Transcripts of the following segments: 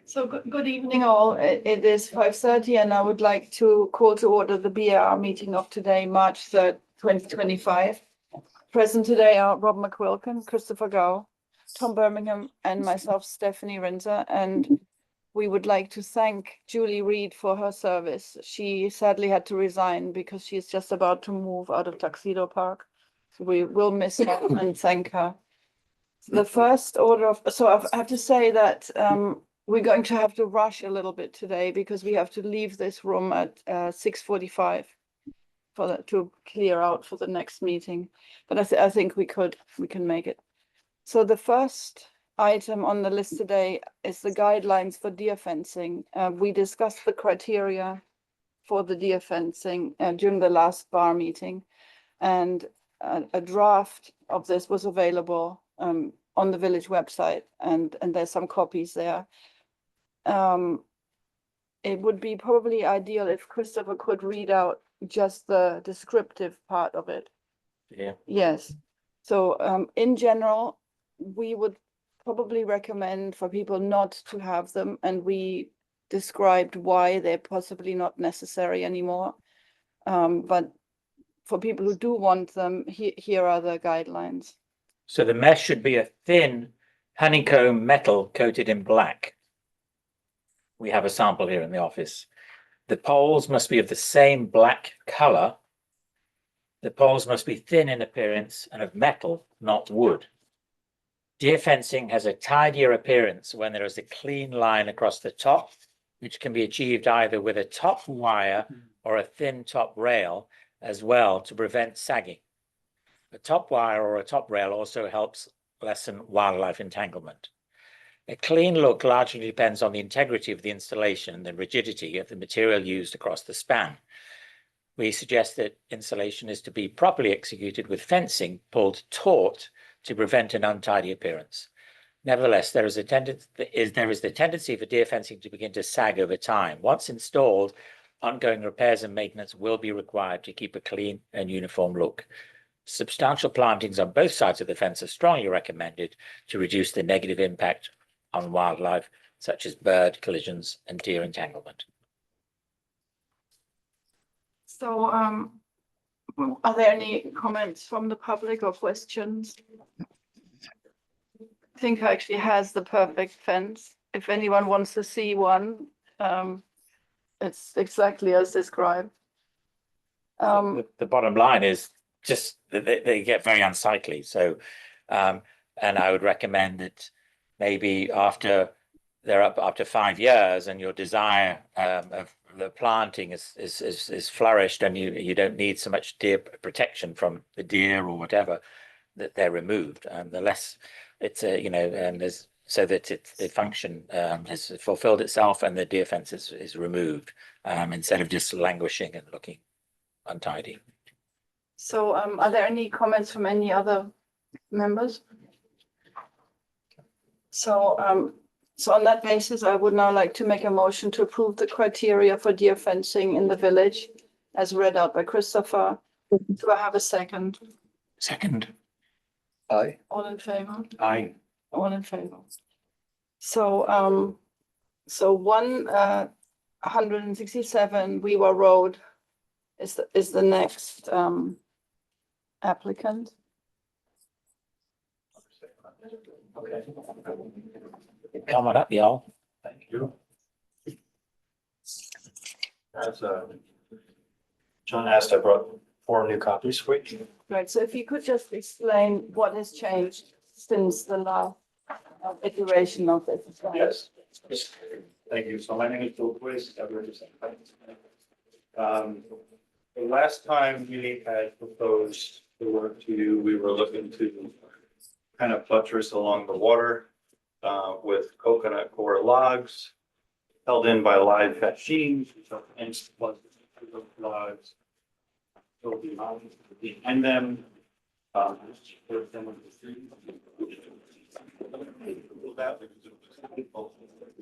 So good evening all. It is 5:30 and I would like to call to order the BAR meeting of today, March 3rd, 2025. Present today are Rob McQuilkin, Christopher Gow, Tom Birmingham, and myself, Stephanie Rinzer. And we would like to thank Julie Reed for her service. She sadly had to resign because she is just about to move out of Tuxedo Park. So we will miss her and thank her. The first order of, so I have to say that we're going to have to rush a little bit today because we have to leave this room at 6:45 for that to clear out for the next meeting. But I think we can make it. So the first item on the list today is the guidelines for deer fencing. We discussed the criteria for the deer fencing during the last bar meeting, and a draft of this was available on the village website, and there's some copies there. It would be probably ideal if Christopher could read out just the descriptive part of it. Yeah. Yes. So in general, we would probably recommend for people not to have them, and we described why they're possibly not necessary anymore. But for people who do want them, here are the guidelines. So the mesh should be a thin honeycomb metal coated in black. We have a sample here in the office. The poles must be of the same black color. The poles must be thin in appearance and of metal, not wood. Deer fencing has a tidier appearance when there is a clean line across the top, which can be achieved either with a top wire or a thin top rail as well to prevent sagging. A top wire or a top rail also helps lessen wildlife entanglement. A clean look largely depends on the integrity of the installation and the rigidity of the material used across the span. We suggest that installation is to be properly executed with fencing pulled taut to prevent an untidy appearance. Nevertheless, there is the tendency for deer fencing to begin to sag over time. Once installed, ongoing repairs and maintenance will be required to keep a clean and uniform look. Substantial plantings on both sides of the fence are strongly recommended to reduce the negative impact on wildlife, such as bird collisions and deer entanglement. So, are there any comments from the public or questions? I think actually has the perfect fence. If anyone wants to see one, it's exactly as described. The bottom line is just that they get very unsightly. So, and I would recommend that maybe after they're up to 5 years and your desire of the planting is flourished and you don't need so much deer protection from the deer or whatever, that they're removed. The less it's there's so that the function has fulfilled itself and the deer fence is removed instead of just languishing and looking untidy. So are there any comments from any other members? So on that basis, I would now like to make a motion to approve the criteria for deer fencing in the village as read out by Christopher. Do I have a second? Second. Aye. All in favor? Aye. All in favor. So 167 Weaver Road is the next applicant. Okay. Come on up, y'all. Thank you. As John asked, I brought 4 new copies for you. Right, so if you could just explain what has changed since the last iteration of this. Yes. Thank you. So my name is Bill Quiz. The last time we had proposed the work to you, we were looking to kind of buttress along the water with coconut core logs held in by live fascines, logs. And then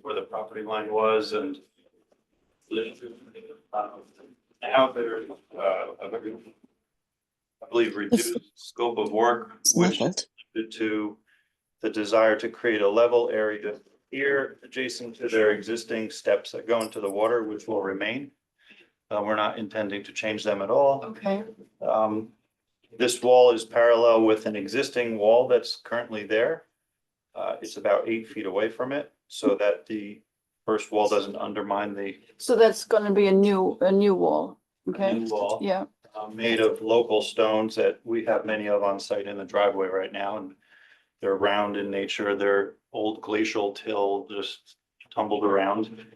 where the property line was, and now there's I believe reduced scope of work, which led to the desire to create a level area here adjacent to their existing steps that go into the water, which will remain. We're not intending to change them at all. Okay, This wall is parallel with an existing wall that's currently there. It's about 8 feet away from it, so that the first wall doesn't undermine the so that's gonna be a new wall, okay? new wall. Yeah, Made of local stones that we have many of on site in the driveway right now, and they're round in nature. They're old glacial till just tumbled around.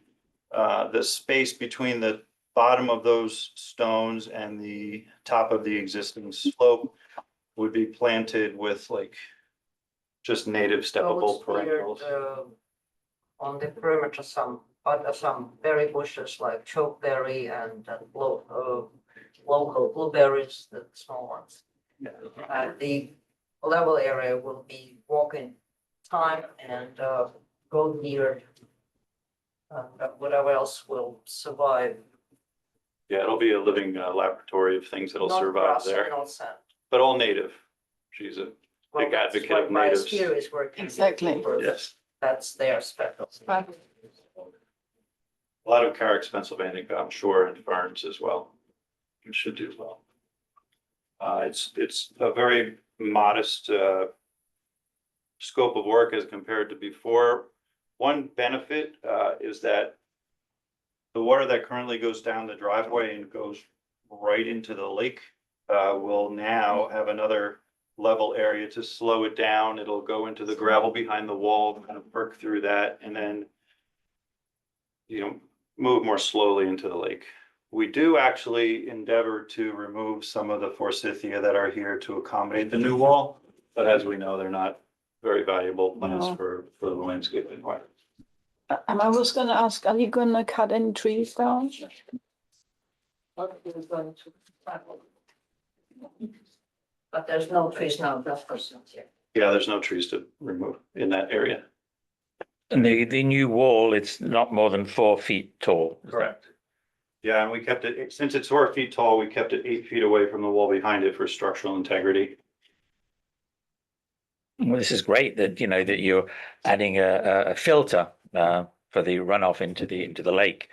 The space between the bottom of those stones and the top of the existing slope would be planted with like just native steppable perennials. On the perimeter, some berry bushes like chokeberry and local blueberries, the small ones. The level area will be walking time and goat deer. Whatever else will survive. Yeah, it'll be a living laboratory of things that'll Not survive grass, there, not sand. but all native. She's a big Well, that's advocate what of natives. Biosphere is working. Exactly. Yes, That's their special. right. a lot of Carrick's Pennsylvania, I'm sure, and ferns as well. It should do well. It's a very modest scope of work as compared to before. One benefit is that the water that currently goes down the driveway and goes right into the lake will now have another level area to slow it down. It'll go into the gravel behind the wall, kind of perk through that, and then move more slowly into the lake. We do actually endeavor to remove some of the forsythia that are here to accommodate the new wall, but as we know, they're not very valuable plants No. for the landscape environment. And I was gonna ask, are you gonna cut any trees down? But there's no trees now, that's for sure. Yeah, there's no trees to remove in that area. And the new wall, it's not more than 4 feet tall. is that- Yeah, and we kept it, since it's 4 feet tall, we kept it 8 feet away from the wall behind it for structural integrity. Well, this is great that, that you're adding a filter for the runoff into the lake,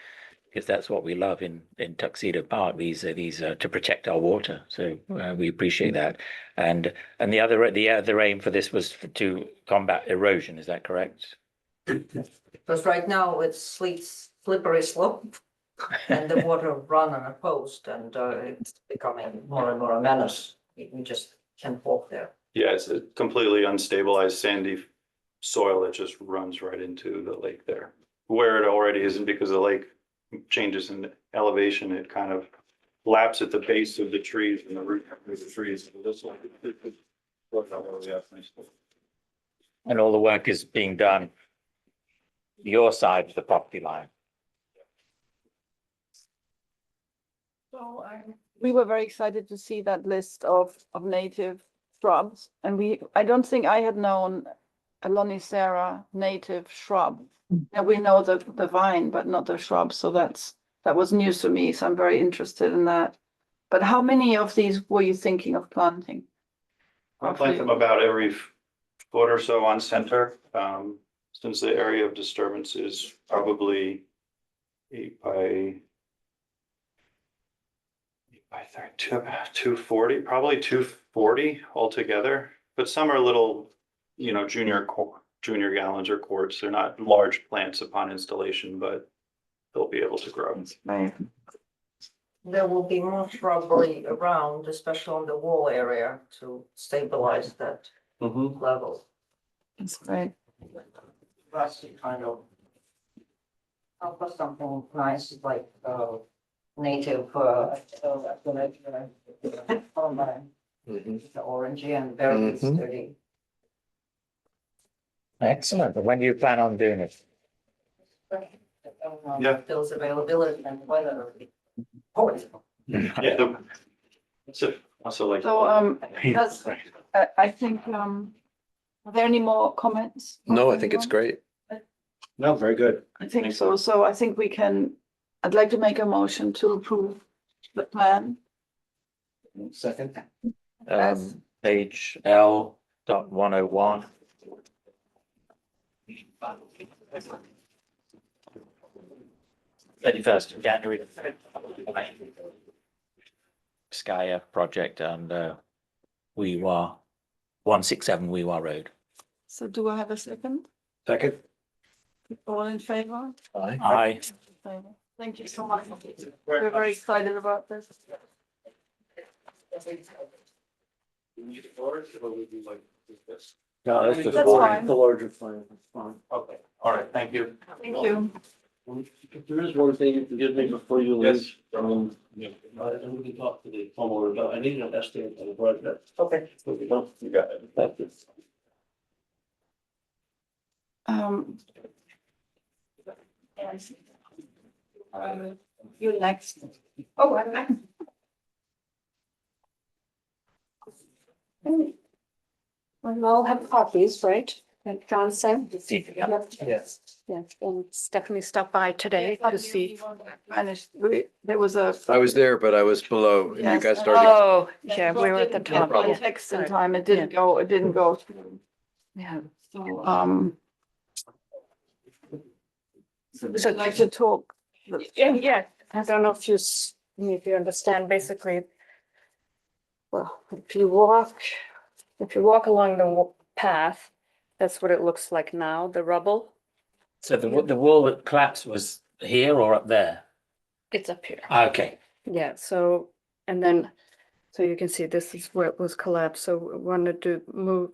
because that's what we love in Tuxedo Park. These are to protect our water. So we appreciate that. And the other aim for this was to combat erosion. Is that correct? Because right now it's slippery slope and the water run unopposed and it's becoming more and more a menace. We just can't walk there. Yeah, it's a completely unstabilized sandy soil that just runs right into the lake there. Where it already isn't, because the lake changes in elevation, it kind of laps at the base of the trees and the root of the trees. And all the work is being done your side of the property line. So we were very excited to see that list of native shrubs, and I don't think I had known a Lonicera native shrub. And we know the vine, but not the shrub, so that was news to me, so I'm very interested in that. But how many of these were you thinking of planting? I plant them about every foot or so on center, since the area of disturbance is probably 8 by 240, probably 240 altogether. But some are little, junior gallons or quarts. They're not large plants upon installation, but they'll be able to grow. Right. There will be more shrubbery around, especially on the wall area to stabilize that level. That's great. Rusty kind of. I'll put something nice like native the orangey and very sturdy. Excellent. But when do you plan on doing it? Yeah. Those availability and weather. Yeah. So also like. So that's, I think, are there any more comments? No, I think it's great. No, very good. I think so. So I think I'd like to make a motion to approve the plan. Second. Yes. Page L.101. 31st of January. Skya project and Weewa, 167 Weewa Road. So do I have a second? Second. All in favor? Aye. Aye. Favor. Thank you so much. We're very excited about this. No, that's just That's fine. the larger plan. It's fine. Okay, all right, thank you. Thank you. If there is one thing you can give me before you leave. Yes. And we can talk to the homeowner about, I need an estimate on the project. Okay. If you don't, you got it. Thank you. Yes. You next. Oh, I'm next. We all have copies, right? That John sent? Yeah. Yes. Yeah, and Stephanie stopped by today to see. Managed, there was a. I was there, but I was below and you Yes. guys started. Oh, yeah, we were at the Didn't get top. my Yeah. text in time, it didn't go through. Yeah. So, so would you like to talk? Yeah, I don't know if if you understand, basically. Well, if you walk along the path, that's what it looks like now, the rubble. So the wall that collapsed was here or up there? It's up here. Okay. Yeah, so, and then, so you can see this is where it was collapsed, so we wanted to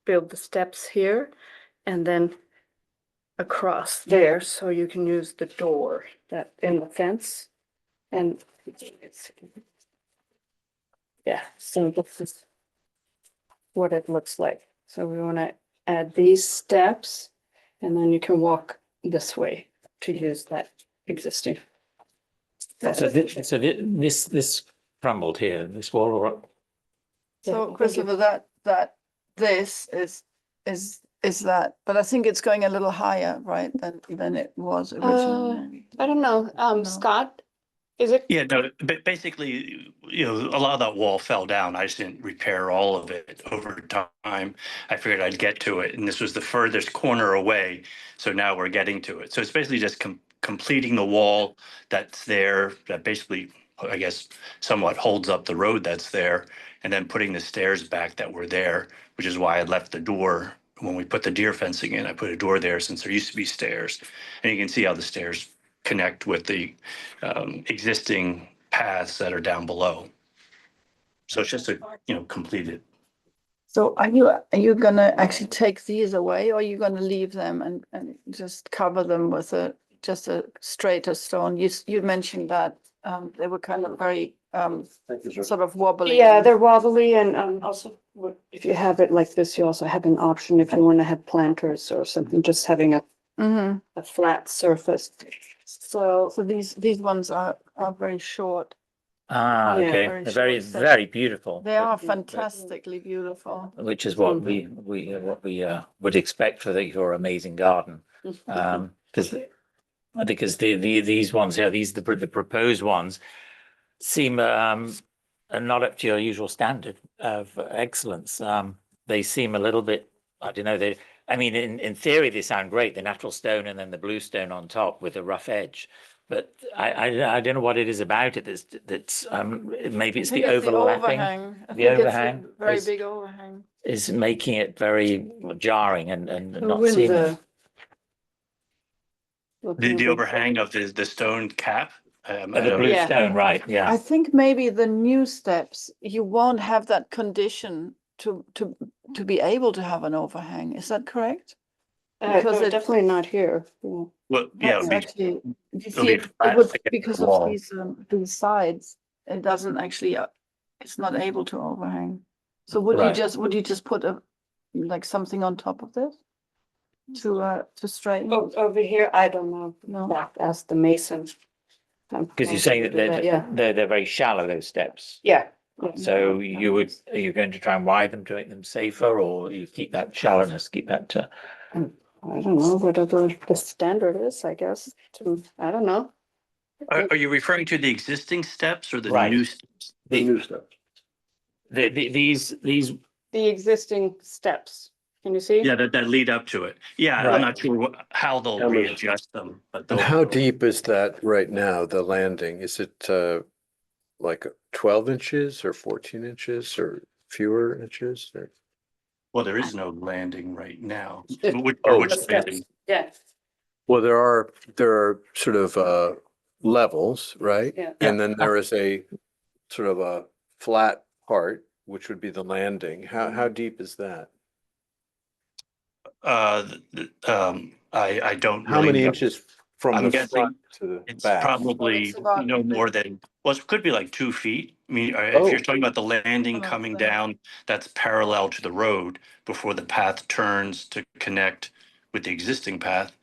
build the steps here and then across there, so you can use the door that in the fence. And yeah, so this is what it looks like. So we want to add these steps and then you can walk this way to use that existing. So this crumbled here, this wall or So Yeah, Christopher, this is that, but I think it's going a little higher, right, than it was originally. I don't know, No. Scott, is it? Yeah, no, but basically, a lot of that wall fell down. I just didn't repair all of it over time. I figured I'd get to it, and this was the furthest corner away. So now we're getting to it. So it's basically just completing the wall that's there, that basically, I guess, somewhat holds up the road that's there, and then putting the stairs back that were there, which is why I left the door. When we put the deer fencing in, I put a door there since there used to be stairs. And you can see how the stairs connect with the existing paths that are down below. So it's just completed. So are you gonna actually take these away, or are you gonna leave them and just cover them with just a straighter stone? You mentioned that they were kind of very Thank you, sir. sort of wobbly. Yeah, they're wobbly and also if you have it like this, you also have an option if you want to have planters or something, just having Mhm. a flat surface. So So these ones are very short. Ah, Yeah, okay. very They're very, short set. very beautiful. They are Yeah. fantastically beautiful. Which is what we would expect for your amazing garden. Because these ones here, the proposed ones seem are not up to your usual standard of excellence. They seem a little bit, I don't know, I mean, in theory, they sound great, the natural stone and then the blue stone on top with a rough edge. But I don't know what it is about it that's maybe it's I think the overlapping overhang. I the think it's a overhang very is- big overhang. is making it very jarring and the not wind, seeming. The overhang of the stone cap. I The don't- blue Yeah. stone, right, yeah. I think maybe the new steps, you won't have that condition to be able to have an overhang. Is that correct? because no, it- definitely not here. Yeah. Well, yeah, That's it'll be- actually, you it'll see, be it flat would, against because the of wall. these sides, it doesn't actually, it's not able to overhang. So would you Right. just put like something on top of this? To straighten? Over here, I don't know. No. That- Ask the mason. Because you're saying that Yeah, they're very shallow, those steps. yeah. So are you going to try and widen them to make them safer, or you keep that shallowness, keep that, I don't know, whatever the standard is, I guess, I don't know. Are you referring to the existing steps or the Right. new steps? The new stuff. these, The existing steps. Can you see? Yeah, that lead up to it. Yeah, Right. I'm not sure how they'll Cameras. readjust them, but And they'll. how deep is that right now, the landing? Is it like 12 inches or 14 inches or fewer inches? Or? Well, there is no landing right now. It- Which, Oh. or which The steps. landing? Yeah, Well, there are sort of levels, right? Yeah. And then there is a sort of a flat part, which would be the landing. How deep is that? I don't How really many know. inches from I'm the guessing front to the It's back? probably It's about no more this. than, well, it could be like 2 feet. I mean, if Oh. you're talking about the landing About coming that. down, that's parallel to the road before the path turns to connect with the existing path.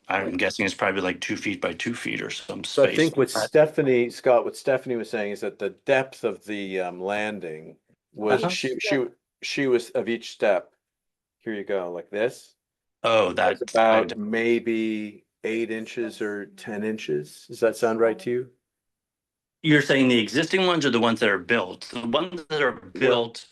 I'm guessing it's probably like 2 feet by 2 feet or some So I space. think what Scott, what Stephanie was saying is that the depth of the landing was, Uh-huh. she was of each step. Here you go, like this. Oh, That's that, about maybe 8 inches or 10 inches. Does that sound right to you? you're saying the existing ones or the ones that are built? The ones that are built,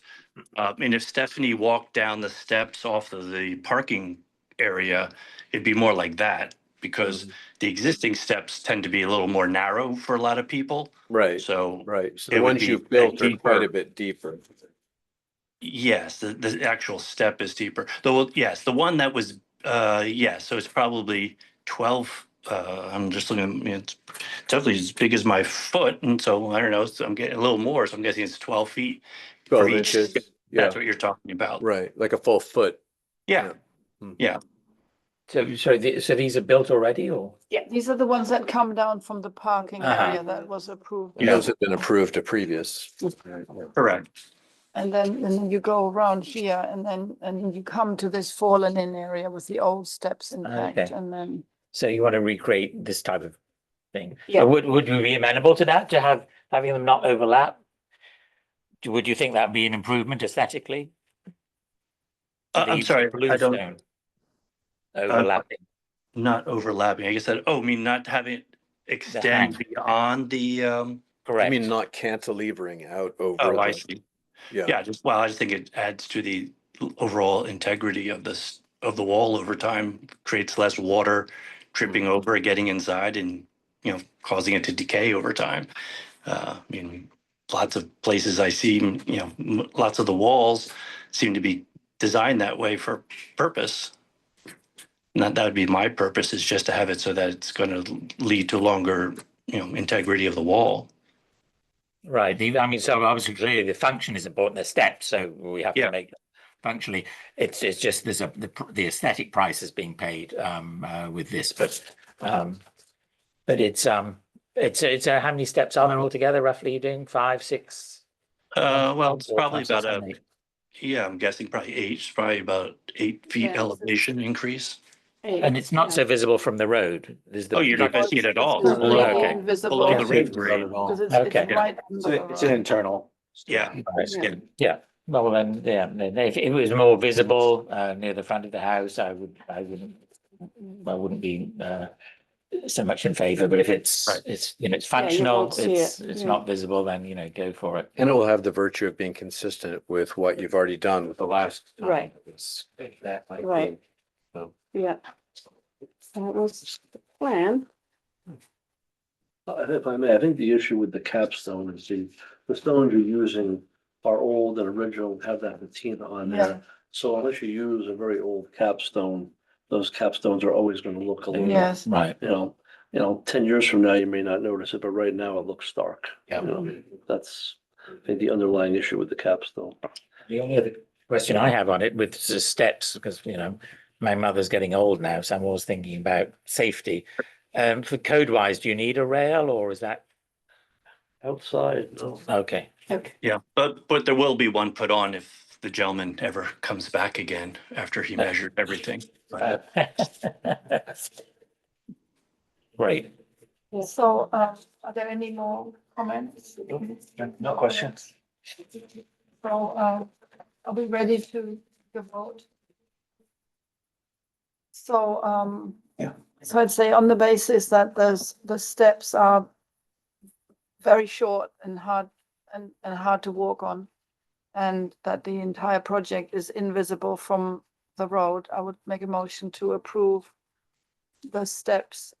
and if Stephanie walked down the steps off of the parking area, it'd be more like that because the existing steps tend to be a little more narrow for a lot of people. Right, So right. So it the would ones be you've built are quite deeper. a bit deeper. yes, the actual step is deeper. Though, yes, the one that was, yeah, so it's probably 12. I'm just looking, I mean, it's definitely as big as my foot. And so I don't know, so I'm getting a little more. So I'm guessing it's 12 feet. for 12 each. inches. Yeah, That's what you're talking about. right, like a full foot. Yeah, Mhm. yeah. So these are built already or? Yeah, these are the ones that come down from the parking Uh-huh. area that was approved. And those have been approved to previous. Correct. And then you go around here and then you come to this fallen in area with the old steps intact Okay. and then. So you want to recreate this type of thing? Yeah. Would we be amenable to that, to having them not overlap? Would you think that'd be an improvement aesthetically? To I'm leave sorry, blue I don't, stone Overlapping, not overlapping. I guess that, oh, I mean, not having it extend hang. beyond the, I correct? mean, not cantilevering out over. oh, I the- see. Yeah, Yeah, I just think it adds to the overall integrity of this, of the wall over time, creates less water tripping over, getting inside and, causing it to decay over time. I mean, lots of places I see, lots of the walls seem to be designed that way for purpose. Not, that would be my purpose, is just to have it so that it's going to lead to longer, integrity of the wall. Right, I mean, so obviously clearly the function is important, the steps, so we have Yeah. to make it functionally. It's just there's the aesthetic price is being paid with this, but it's how many steps are there altogether roughly? You're doing 5, 6? Well, it's Four, probably 5, 6, about 7, 8. yeah, I'm guessing probably eight, it's probably about 8 feet Yeah. elevation increase. And it's not so visible from the road. There's the. Oh, you're not gonna see it at all. It's Below- really okay. invisible. below the Because roof grade. it's Okay. right under the It's an road. internal. Yeah. Right. Yeah. Yeah, well, then, yeah, then if it was more visible near the front of the house, I wouldn't be so much in favor, but if it's, Right. it's won't functional, see it's it, it's yeah. not visible, then, go for it. and it will have the virtue of being consistent with what you've already done with the last. time. Right. It's that might be- Right. Yeah. That was the plan. If I may, I think the issue with the capstone is the stones you're using are old and original, have that patina on Yeah. there. So unless you use a very old capstone, those capstones are always gonna look a little. Yes, Right, 10 years from now, you may not notice it, but right now it looks stark. Yeah. That's, I think, the underlying issue with the capstone. the only other question I have on it with the steps, because, my mother's getting old now, so I'm always thinking about safety. For code wise, do you need a rail or is that, Outside, no. okay? Yeah, but there will be one put on if the gentleman ever comes back again after he measured everything. Great. so are there any more comments? No questions. So are we ready to vote? So Yeah. So I'd say on the basis that the steps are very short and hard and hard to walk on, and that the entire project is invisible from the road, I would make a motion to approve the steps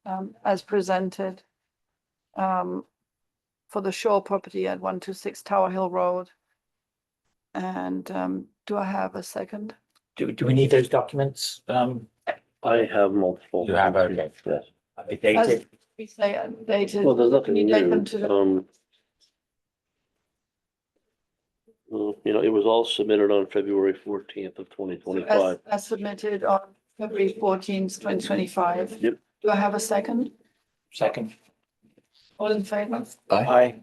as presented for the Shore property at 126 Tower Hill Road. And do I have a second? Do we need those documents? I have multiple. You have, okay. Yes. Are they dated? We say dated. Well, there's nothing Can you take them new. to the- You know, it was all submitted on February 14th of 2025. As submitted on February 14th, 2025. Yep. Do I have a second? Second. All in favor? Aye.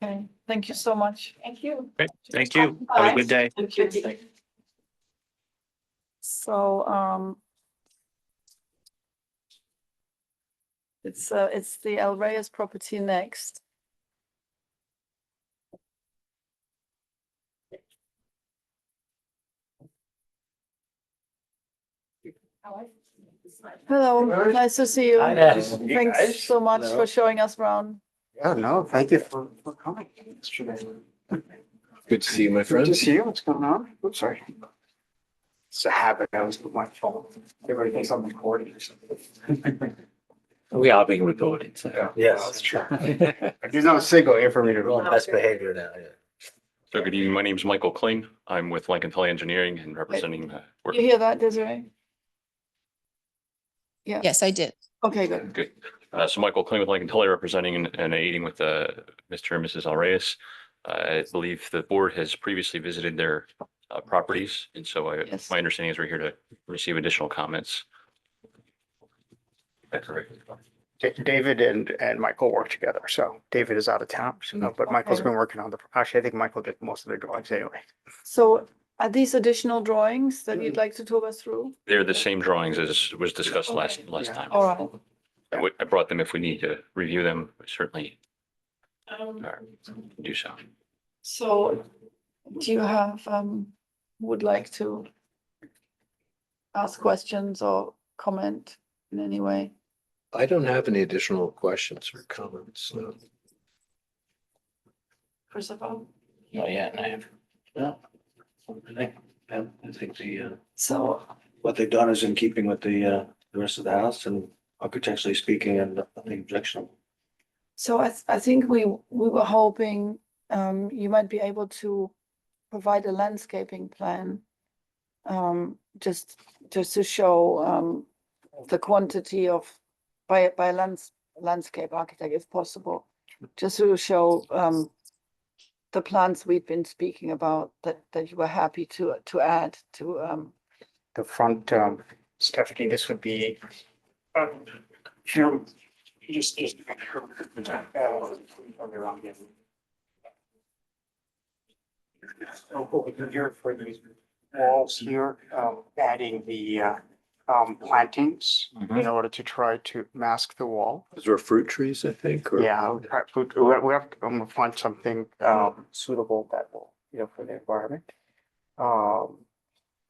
Okay, thank you so much. Thank you. Great, thank you. Have a good day. Thank you. So, it's the El Reyes property next. Hello, nice to see you. Hi there. Thanks so much for showing us around. Yeah, no, thank you for coming yesterday. Good to see you, my Good friend. to see you. What's going on? Oops, sorry. It's a habit. I always put my phone. Everybody thinks I'm recording or something. We are being recorded, so. Yes, that's true. There's no signal here for me to. Best behavior now, yeah. So good evening. My name is Michael Kling. I'm with Lincoln Tully Engineering and representing You hear that, Desiree? Yeah, Yes, I did. okay, good. Good. So Michael Kling with Lincoln Tully representing and aiding with Mr. and Mrs. Alreyes. I believe the board has previously visited their properties, and so Yes. my understanding is we're here to receive additional comments. That's correct. David and Michael work together. So David is out of town, so, but Michael's been working on actually, I think Michael did most of the drawings anyway. So are these additional drawings that you'd like to talk us through? They're the same drawings as was discussed last Yeah. time. All right. I brought them if we need to review them, certainly Um, do so. So do you have, would like to ask questions or comment in any way? I don't have any additional questions or comments. No. Christopher? Not yet, no. Yeah. I think So, what they've done is in keeping with the rest of the house and architecturally speaking, and nothing objectionable. so I think we were hoping, you might be able to provide a landscaping plan. Just to show, the quantity of, by landscape architect if possible, just to show, the plants we've been speaking about that you were happy to add to, The front, Stephanie, this would be. Here, just. So what we do here for these walls here, adding the plantings in order to try to mask the wall. Those are fruit trees, I think, or? Yeah, we have to find something suitable that will, for the environment.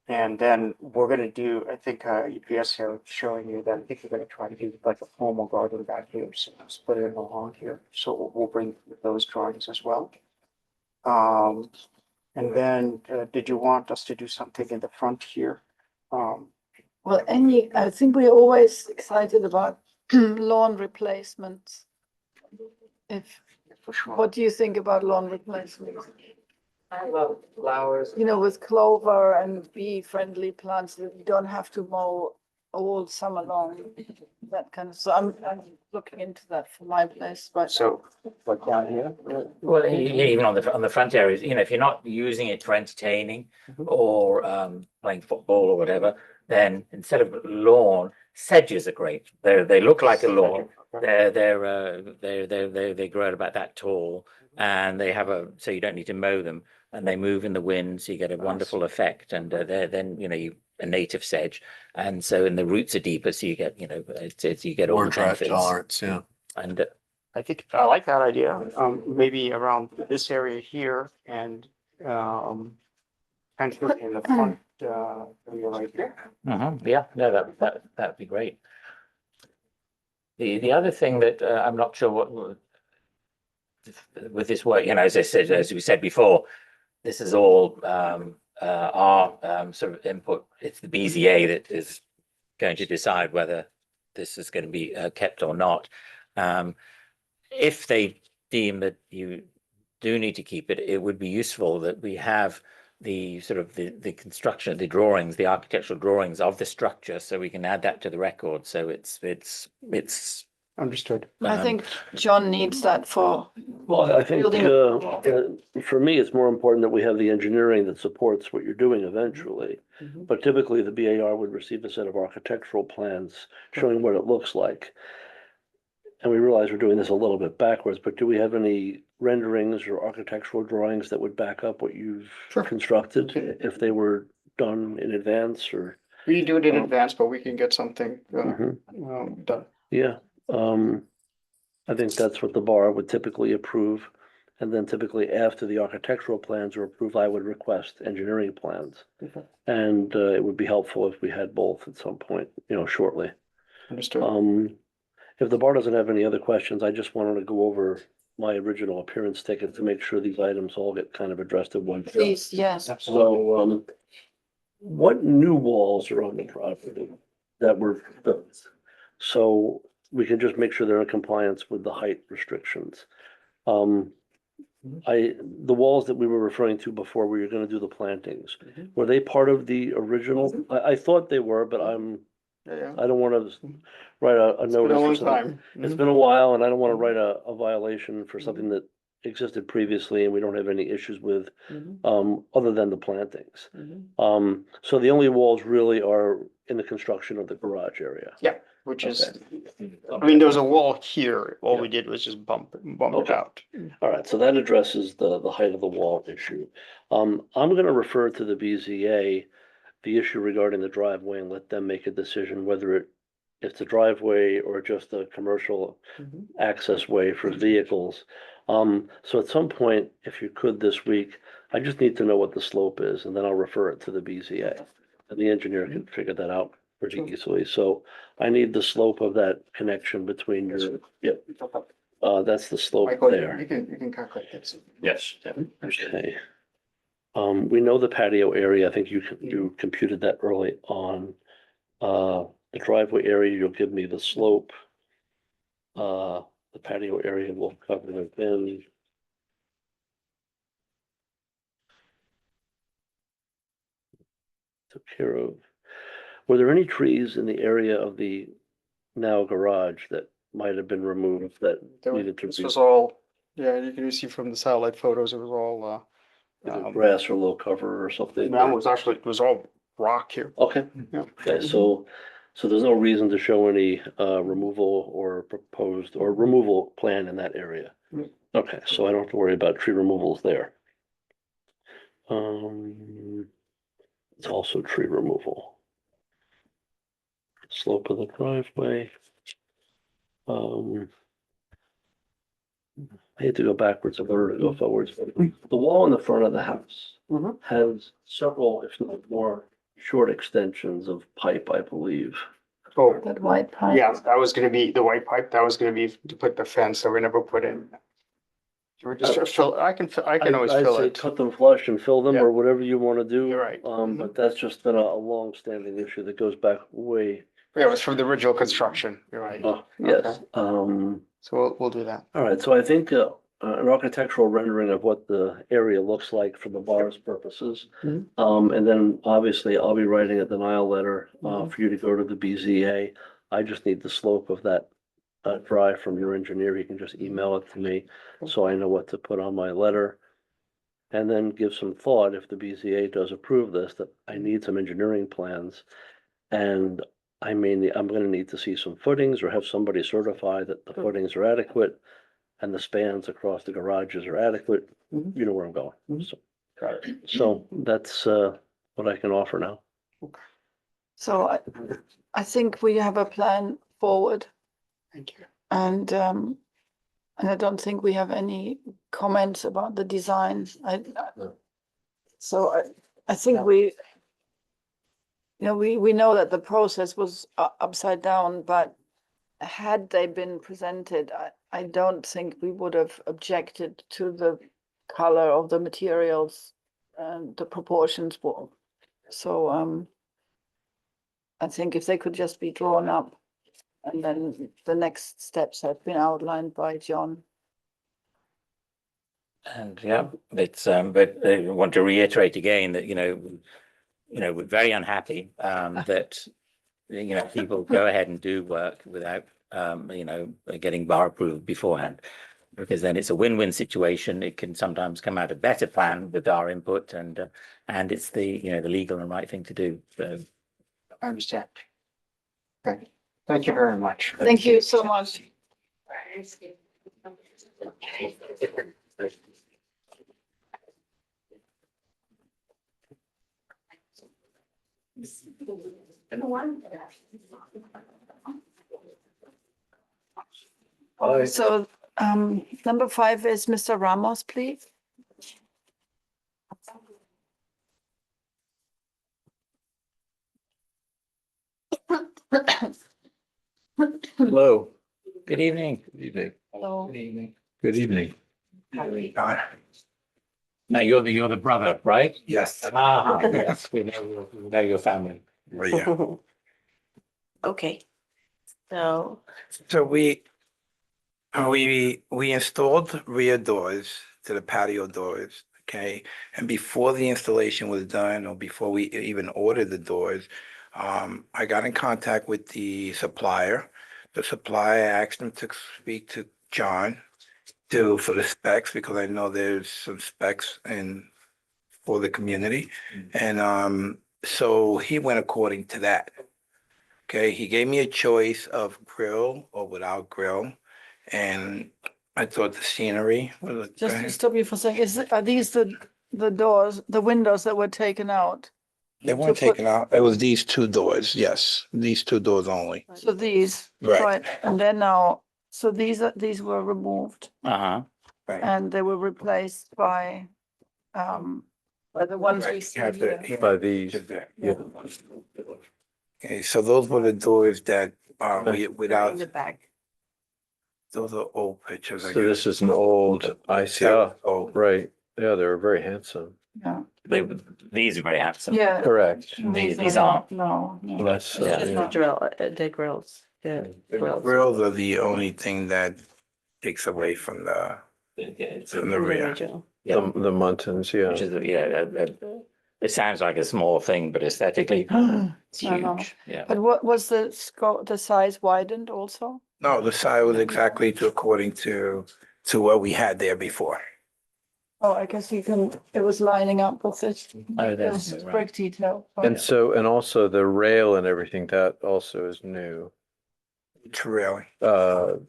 And then we're gonna do, I think, EPS here showing you that I think we're gonna try to do like a formal garden back here, so split it along here. So we'll bring those drawings as well. And then, did you want us to do something in the front here? well, I think we're always excited about lawn replacements. For sure. What do you think about lawn replacements? I love flowers. With clover and bee-friendly plants that you don't have to mow all summer long. That kind of, so I'm looking into that for my place, but So, like down here? Well, even on the front areas, if you're not using it for entertaining or playing football or whatever, then instead of lawn, sedges are great. They look like a lawn. They grow at about that tall, and they have so you don't need to mow them, and they move in the wind, so you get a wonderful effect. And they're then a native sedge, and so the roots are deeper, so you get you get all More the drought benefits. tolerance, yeah. And I think I like that idea. Maybe around this area here and kind of in the front, area right here. yeah, no, that'd be great. The other thing that I'm not sure what with this work, as I said, as we said before, this is all our sort of input. It's the BZA that is going to decide whether this is going to be kept or not. If they deem that you do need to keep it, it would be useful that we have the sort of the construction, the drawings, the architectural drawings of the structure, so we can add that to the record. So it's Understood. I think John needs that for, Well, I think, Building for me, it's more important that we have the engineering that supports what you're doing eventually. Mhm. But typically, the BAR would receive a set of architectural plans showing what it looks like. And we realize we're doing this a little bit backwards, but do we have any renderings or architectural drawings that would back up what you've Sure. constructed if they were done in advance or? We do it in Um, advance, but we can get something Mhm. done. Yeah, I think that's what the bar would typically approve. And then typically after the architectural plans are approved, I would request engineering plans. Okay. And it would be helpful if we had both at some point, shortly. Understood. If the bar doesn't have any other questions, I just wanted to go over my original appearance ticket to make sure these items all get kind of addressed at one. please, yes. So, what new walls are on the property that were built? So we can just make sure they're in compliance with the height restrictions. The walls that we were referring to before, where you're gonna do the plantings, were they part of the original? I thought they were, but Yeah. I don't wanna write a It's been notice. a or long something. time. It's been a while and I don't wanna write a violation for something that existed previously and we don't have any issues with, other than the plantings. So the only walls really are in the construction of the garage area. Which is, Okay. I mean, there was a wall here. All we did was just bump it Okay. out. All right, so that addresses the height of the wall issue. I'm gonna refer to the BZA, the issue regarding the driveway and let them make a decision whether it's a driveway or just a commercial access way for vehicles. So at some point, if you could this week, I just need to know what the slope is and then I'll refer it to the BZA. And the engineer can figure that out pretty easily. So I need the slope of that connection between your, yep. That's the slope Michael, there. you can calculate this. Yes. Okay. We know the patio area, I think you computed that early on. The driveway area, you'll give me the slope. The patio area will cover the bin. Took care of. Were there any trees in the area of the now garage that might have been removed that needed to This be? was all, yeah, you can see from the satellite photos, it was all, Either grass or low cover or something? it was all rock here. Okay, Yeah. okay, so there's no reason to show any removal or proposed or removal plan in that area? Mm. Okay, so I don't have to worry about tree removals there. It's also tree removal. Slope of the driveway. I hate to go backwards, I better to go forwards. The wall in the front of the house Mhm. has several, if not more, short extensions of pipe, I believe. Oh, That white pipe. yeah, that was gonna be the white pipe. That was gonna be to put the fence that we never put in. We're just fill, I can always I'd fill say it. cut them flush and fill them Yeah. or whatever you want to do. You're right. But that's just been a long-standing issue that goes back way. Yeah, it was from the original construction. You're right. Oh, yes. So we'll do that. All right, so I think an architectural rendering of what the area looks like for the bar's purposes. Mhm. And then obviously I'll be writing a denial letter Mhm. for you to go to the BZA. I just need the slope of that drive from your engineer. You can just email it to me so I know what to put on my letter. And then give some thought, if the BZA does approve this, that I need some engineering plans. And I'm gonna need to see some footings or have somebody certify that the footings are adequate and the spans across the garages are adequate. Mhm. You know where I'm going. Mhm. So- Got it. So that's what I can offer now. So I think we have a plan forward Thank you. and I don't think we have any comments about the design. So I think we know that the process was upside down, but had they been presented, I don't think we would have objected to the color of the materials the proportions were. So, I think if they could just be drawn up, and then the next steps have been outlined by John. And yeah, it's, but I want to reiterate again that, we're very unhappy, that, people go ahead and do work without, getting bar approval beforehand. Because then it's a win-win situation. It can sometimes come out a better plan with our input, and it's the legal and right thing to do. So I understand. Okay, thank you very much. Thank you so much. So, number 5 is Mr. Ramos, please. Hello. good evening. Good evening. Hello. Good evening. Now you're the brother, right? Yes. Ah, yes, we know your family. Yeah. Okay. So, So we installed rear doors to the patio doors, okay? And before the installation was done, or before we even ordered the doors, I got in contact with the supplier. The supplier asked him to speak to John for the specs, because I know there's some specs for the community. And so he went according to that. Okay, he gave me a choice of grill or without grill. And I thought the scenery was. Just to stop you for a second, are these the doors, the windows that were taken out? They weren't to put- taken out. It was these two doors, yes, these two doors only. So these, Right. right, and then now, so these were removed Uh-huh. Right. and they were replaced by the ones we Right, see have to- here. By these, Yeah. Okay, so those were the doors that, in without, the back. those are old pictures, I so guess. this is an old, I see, That was old. right, yeah, they were very handsome. Yeah, These are very handsome. yeah. Correct. These aren't. No, no. Less, Yeah. Just the grills, the The grills. grills are the only thing that takes away from the in the rear. original. Yeah. the Muntins, yeah. Which is, it sounds like a small thing, but aesthetically, it's I know. huge. Yeah. But what was the scope, the size widened also? No, the side was exactly according to what we had there before. Oh, I guess you can, it was lining up with this. Oh, that's This right. brick detail. And so, and also the rail and everything, that also is new. It's really. The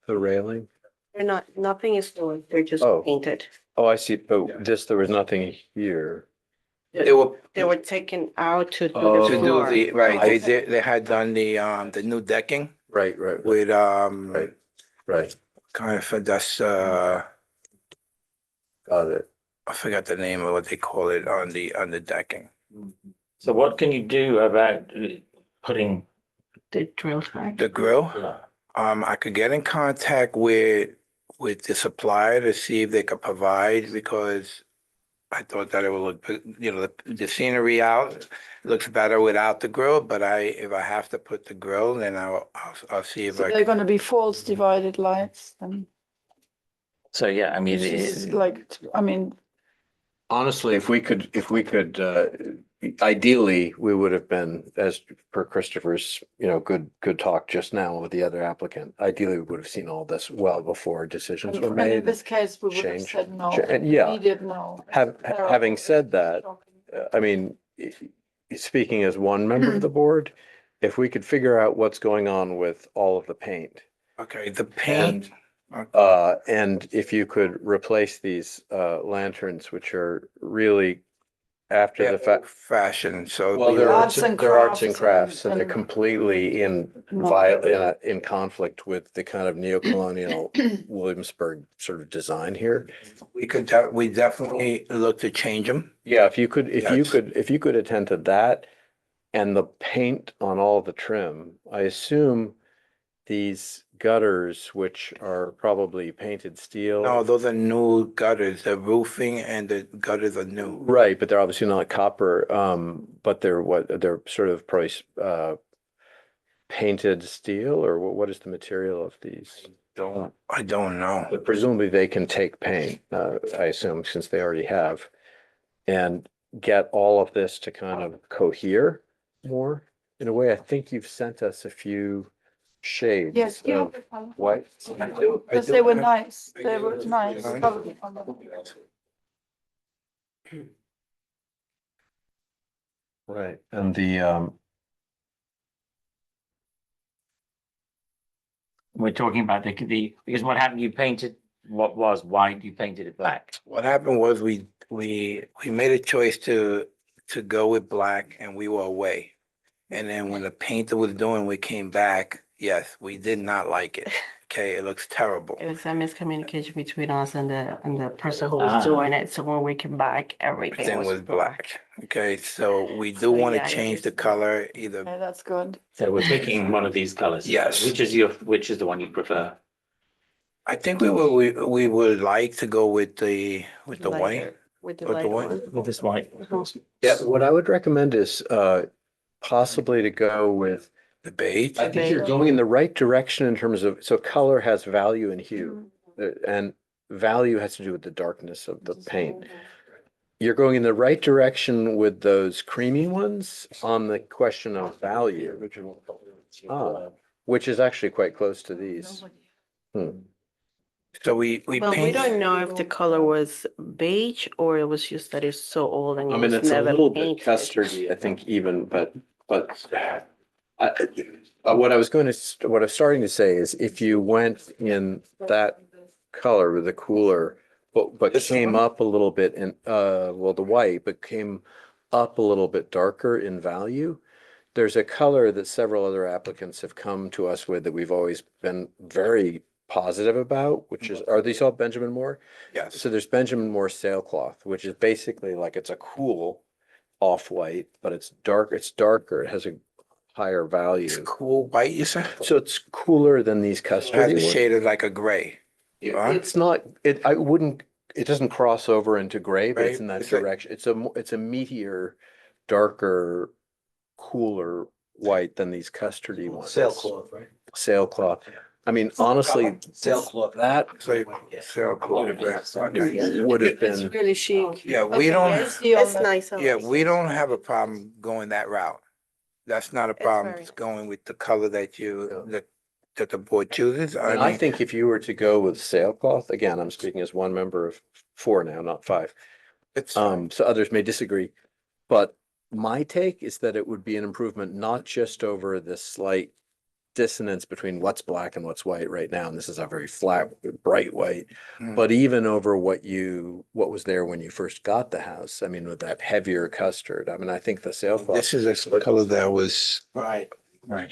railing, They're not, nothing is new, they're just Oh. painted. oh, I see, but there was nothing here. They were They were taken out to do Oh. the to do floor. the, right, they had done the new decking Right, right, with, Right. right, kind of, that's, got it. I forgot the name of what they call it on the decking. So what can you do about putting? The drill track. The grill, I could get in contact with the supplier to see if they could provide, because I thought that it would look, the scenery out looks better without the grill, but if I have to put the grill, then I'll see if So I they're gonna be false divided lights and So, yeah, I mean, it's like, I mean, Honestly, if we could, ideally, we would have been, as per Christopher's, good talk just now with the other applicant. Ideally, we would have seen all this well before decisions were and in made. this case, we would have change- said no. and yeah. We did no. Having said that, I mean, speaking as one member of the board, if we could figure out what's going on with all of the paint. okay, the paint. And if you could replace these lanterns, which are really after Yeah, the fact. fashion, so. Well, we they're were- Arts and they're arts and crafts crafts, and they're and- completely in in conflict with the kind of neo-colonial Williamsburg sort of design here. We definitely look to change them. Yeah, if you could, Yes. if you could attend to that and the paint on all the trim, I assume these gutters, which are probably painted steel. No, those are new gutters. The roofing and the gutters are new. Right, but they're obviously not copper, but they're sort of price, painted steel, or what is the material of these? I don't know. But presumably they can take paint, I assume, since they already have. And get all of this to kind of cohere more. In a way, I think you've sent us a few shades Yes, yeah. of white. Because they were nice, they were nice. Sorry? colored on the- Right, and We're talking about because what happened, you painted what was white, you painted it black. What happened was we made a choice to go with black and we were away. And then when the painter was doing, we came back, yes, we did not like it. Okay, it looks terrible. It was a miscommunication between us and the person who Ah. was doing it. So when we came back, Everything everything was black. Okay, so we do So, want yeah, to it change is- the color either. Yeah, that's good. So we're picking one of these colors. Yes. Which is the one you prefer? I think we would like to go with the white. lighter, with the With the light white? one. With this white? yeah, what I would recommend is possibly to go with, The beige. I think you're going in the right direction in terms of, so color has value and hue. And value has to do with the darkness of the paint. You're going in the right direction with those creamy ones on the question of value, which is actually quite close to these. So we Well, we paint. don't know if the color was beige or it was just that it's so old and I it mean, was it's a never little bit painted. custardy, I think even, but what I was what I was starting to say is if you went in that color with the cooler, but This came one? up a little bit in, well, the white, but came up a little bit darker in value. There's a color that several other applicants have come to us with that we've always been very positive about, which is, are these all Benjamin Moore? Yes. So there's Benjamin Moore sailcloth, which is basically like it's a cool off-white, but it's darker, it has a higher value. It's cool white, you said? So it's cooler than these It has custardy a ones. shade of like a gray. Huh? It's not, it doesn't cross over into gray, but it's in that It's like- direction. It's a meatier, darker, cooler white than these custardy ones. Sailcloth, right? Sailcloth. I mean, honestly, Sailcloth. that It's like sailcloth. Okay. would have It's been, really chic. Yeah, we Okay, don't, here's the It's other- nice. yeah, we don't have a problem going that route. That's not a problem, very it's going with the color that that the board chooses. and I think if you were to go with sailcloth, again, I'm speaking as one member of 4 now, not 5. It's, So others may disagree, but my take is that it would be an improvement, not just over the slight dissonance between what's black and what's white right now, and this is a very flat, bright white, Mm. but even over what was there when you first got the house. I mean, with that heavier custard, I mean, I think the sailcloth. this is a color that was, Right. Right.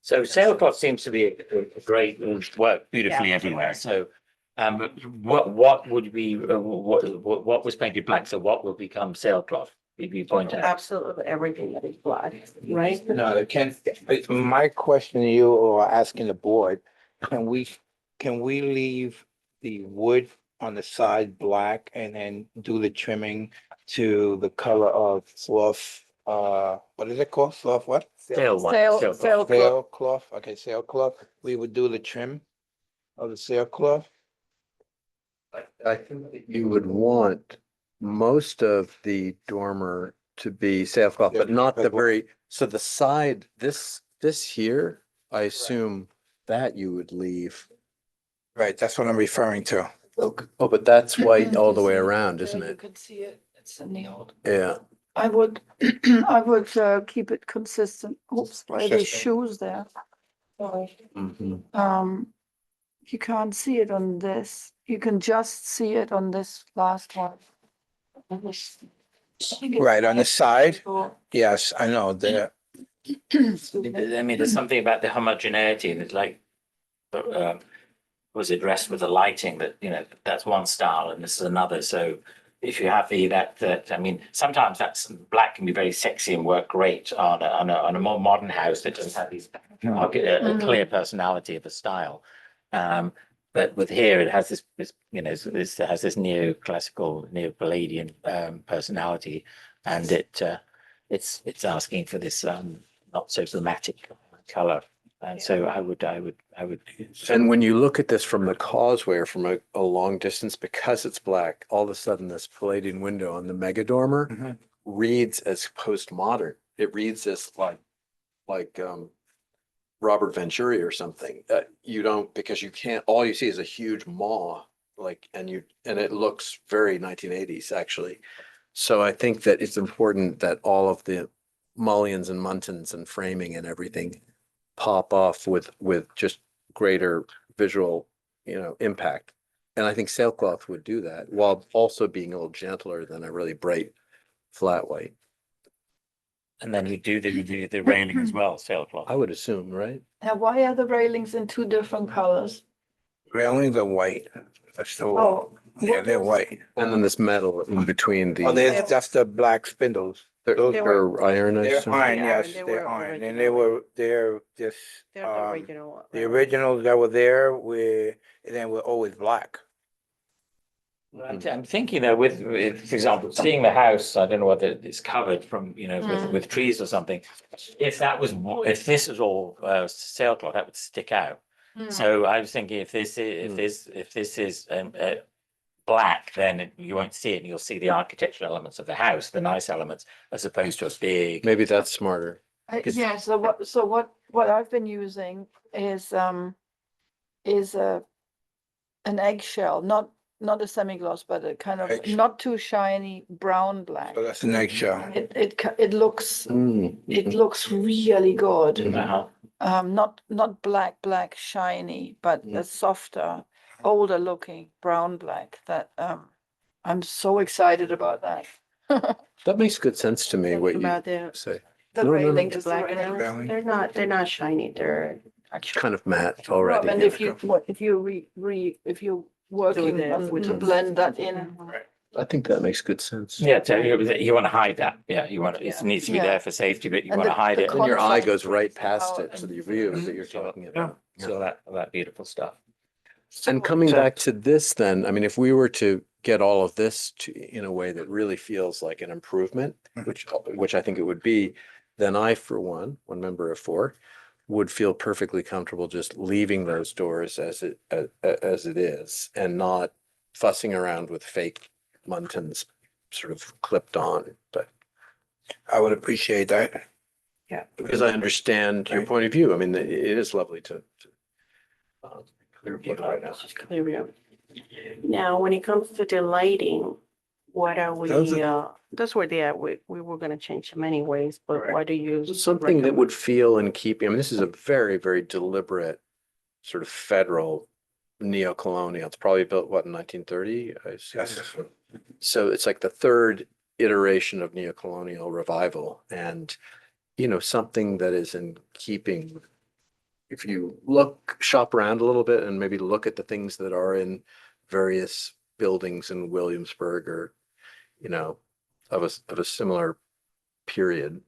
So sailcloth seems to be a great, work beautifully everywhere, so what would be, what was painted black, so what will become sailcloth, if you point out? Absolutely everything that is black, right? no, it can't, my question to you or asking the board, can we leave the wood on the side black and then do the trimming to the color of slough, what is it called? Slough what? Sailcloth. Sailcloth. Sailcloth, okay, sailcloth. We would do the trim of the sailcloth. I think that you would want most of the dormer to be sailcloth, but not the very, so the side, this here, I assume that you would leave. Right, that's what I'm referring to. Oh, but that's white all the way around, isn't There You it? can see it, it's in the old. Yeah. I would, keep it consistent. Oops, why are these shoes there? Mhm. You can't see it on this. You can just see it on this last one. Right, on the side? Yes, I know, the, I mean, there's something about the homogeneity, and it's like, was addressed with the lighting that, that's one style and this is another, so if you have I mean, sometimes that's black can be very sexy and work great on a more modern house that doesn't have these a clear personality of a style. But with here, it has this it has this neoclassical, neo-Palladian personality, and it's asking for this not so dramatic color. And so I would. And when you look at this from the causeway or from a long distance, because it's black, all of a sudden this Palladian window on the mega dormer reads as postmodern. It reads as like Robert Venturi or something. You don't, because you can't, all you see is a huge maw, and it looks very 1980s actually. So I think that it's important that all of the mullions and muntins and framing and everything pop off with just greater visual, impact. And I think sailcloth would do that while also being a little gentler than a really bright flat white. And then you do the railing as well, sailcloth. I would assume, right? Now, why are the railings in two different colors? Railings are white. That's the, Oh, yeah, they're white. And then this metal in between Oh, the, that's the black spindles. Those they're iron, I They're assume? iron, Yeah, yes, they they're were iron, and they're just, They're the original. the originals that were there were always black. I'm thinking though, with, for example, seeing the house, I don't know whether it's covered from, with trees or something. If this was all sailcloth, that would stick out. So I was thinking if this is black, then you won't see it, and you'll see the architectural elements of the house, the nice elements, as opposed to a big. Maybe that's smarter. Yeah, so what I've been using is an eggshell, not a semi-gloss, but a kind of Eggshell. not too shiny brown black. So that's the next show. It looks Mm. looks really good. Uh-huh. Not black shiny, but a softer, older looking brown black that I'm so excited about that. That makes good sense to me, what you About the say. The No, no, no. railing, the just the black railing. ones, they're not shiny, they're actually. Kind of matte Rob, already. and if you're working this. to blend that in. I think that makes good sense. Yeah, so you want to hide that. Yeah, it needs to be Yeah. there for safety, but you And want to hide it. Then your eye contrast goes right brings it past out it to and- the view that you're talking about. So that beautiful stuff. And coming back to this then, I mean, if we were to get all of this in a way that really feels like an improvement, which I think it would be, then I, for one member of four, would feel perfectly comfortable just leaving those doors as it is and not fussing around with fake muntins sort of clipped on, but. I would appreciate that. Because I understand your point of view. I mean, it is lovely to clear view right now. Just clear view. Now, when it comes to the lighting, what are we, that's where we were gonna change them anyways, but Right. why do you? Something that would feel in keeping, I mean, this is a very, very deliberate sort of federal neo-colonial. It's probably built, what, in 1930? Yes. So it's like the third iteration of neo-colonial revival and, something that is in keeping. If you shop around a little bit and maybe look at the things that are in various buildings in Williamsburg or, of a similar period,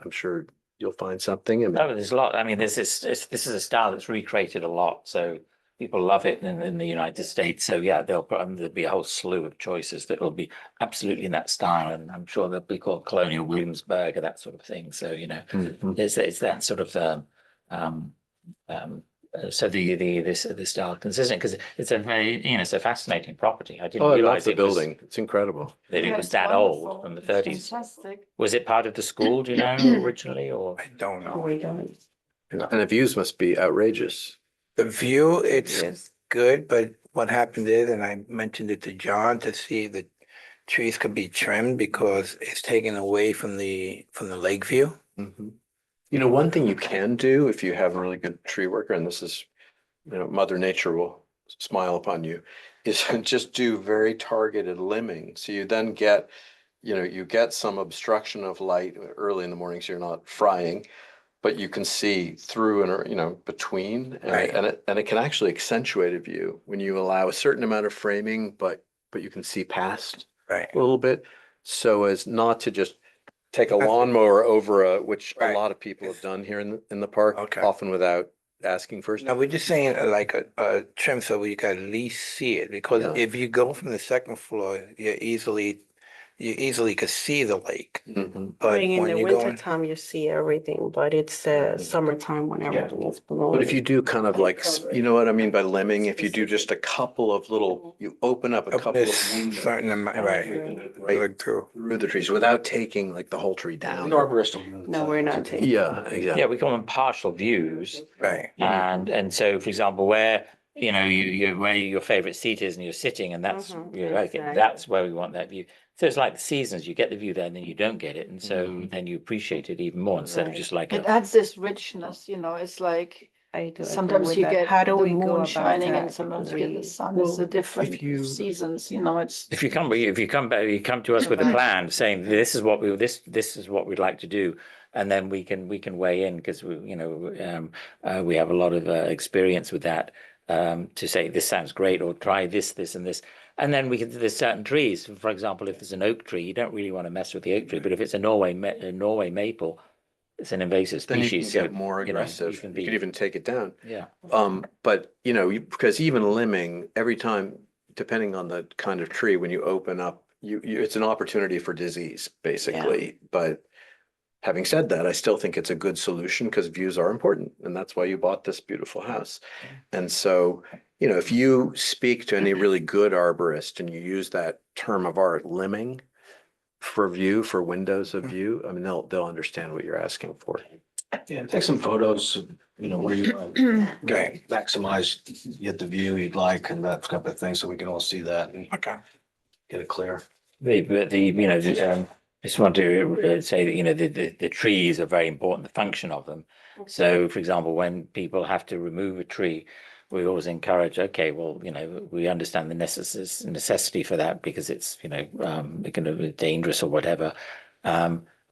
I'm sure you'll find something. And No, there's a lot. I mean, this is a style that's recreated a lot. So people love it in the United States. So yeah, there'll be a whole slew of choices that will be absolutely in that style. And I'm sure they'll be called Colonial Williamsburg or that sort of thing. So, it's that sort of, so the style consistent because it's a very, it's a fascinating property. I didn't I love realize the it was, building. It's incredible. that it Yeah, was it's that wonderful. old from the It's 30s. Fantastic. Was it part of the school, do you know, originally, or? I don't know. We don't. And the views must be outrageous. The view, it's good, but what happened is, and I mentioned it to John, to see the trees could be trimmed because it's taken away from the lake view. Mhm. One thing you can do if you have a really good tree worker, and this is, Mother Nature will smile upon you, is just do very targeted limbing. So you then get, you get some obstruction of light early in the morning, so you're not frying, but you can see through and, between, Right. and it can actually accentuate a view when you allow a certain amount of framing, but you can see past Right. a little bit, so as not to just take a That's- lawnmower over which a Right. lot of people have done here in the park, Okay. often without asking first. No, we're just saying like a trim so we can at least see it, because Yeah. if you go from the second floor, you easily could see the lake. Mhm. But In when the you winter go, time, you see everything, but it's summertime when everything is blown. But if you do kind of like, you know what I mean by lemming, if you do just a couple of little, you open up a couple of this windows certain amount, right, right look through. through the trees without taking like the whole tree down. The arborist will. No, we're not taking. Yeah, exactly. Yeah, we call them partial views. Right. And so, for example, where, you know, you where your favorite seat is and you're sitting and that's, Mhm, you're okay, exactly. that's where we want that view. So it's like the seasons, you get the view there and then you don't get it. And so then you appreciate it even more instead of Right. just like, It adds this richness, you know, it's like I do agree sometimes with you that. get How do the we go moon about shining and that? sometimes you get the We- sun. It's the different if you- seasons, you know, it's. if you come back, you come to us with a plan saying, this is what this is what we'd like to do. And then we can weigh in because we, you know, we have a lot of experience with that, to say this sounds great or try this and this. And then there's certain trees, for example, if there's an oak tree, you don't really want to mess with the oak tree, but if it's a Norway maple, it's an invasive Then you species. can So, get more you know, aggressive. You could even take it down. yeah. But you know, because even limbing, every time, depending on the kind of tree, when you open up, it's an opportunity for disease, basically. But having said that, I still think it's a good solution because views are important, and that's why you bought this beautiful house. And so, you know, if you speak to any really good arborist and you use that term of art, limbing, for view, for windows of view, I mean, they'll understand what you're asking for. Yeah, take some photos, of, you know, where you Okay. maximize, get the view you'd like and that type of thing, so we can all see that and Okay. get it clear. You know, just want to say that, you know, the trees are very important, the function of them. So, for example, when people have to remove a tree, we always encourage, okay, well, you know, we understand the necessity for that because it's, you know, it can be dangerous or whatever.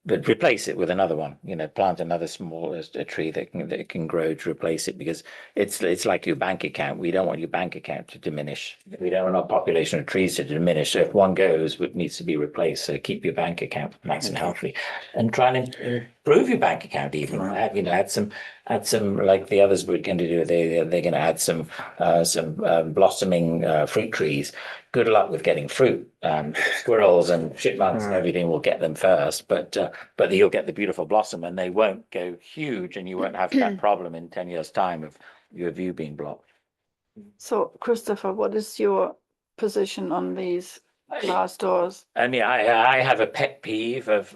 But replace it with another one, you know, plant another small a tree that can grow to replace it because it's like your bank account. We don't want your bank account to diminish. We don't want our population of trees to diminish. So if one goes, it needs to be replaced. So keep your bank account nice and healthy, and try and improve your bank account even. You know, add some like the others were going to do. They're going to add some blossoming fruit trees. Good luck with getting fruit. Squirrels and chipmunks and everything will get them first, but you'll get the beautiful blossom and they won't go huge and you won't have that problem in 10 years' time of your view being blocked. So Christopher, what is your position on these glass doors? And yeah, I have a pet peeve of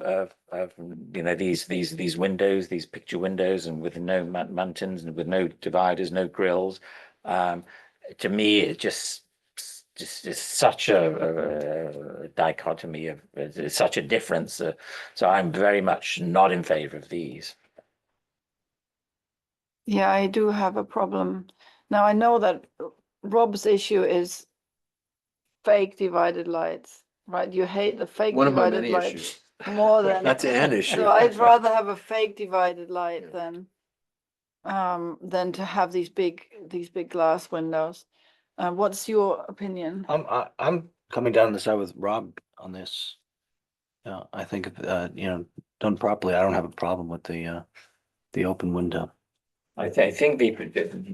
you know, these windows, these picture windows, and with no mountains and with no dividers, no grills. To me, it just is such a dichotomy of it's such a difference. So I'm very much not in favor of these. Yeah, I do have a problem. Now I know that Rob's issue is fake divided lights, right? You hate the fake One of my divided many lights issues. more than. That's an issue. So I'd rather have a fake divided light than to have these big glass windows. What's your opinion? I'm coming down the side with Rob on this. I think, you know, done properly, I don't have a problem with the open window. I think the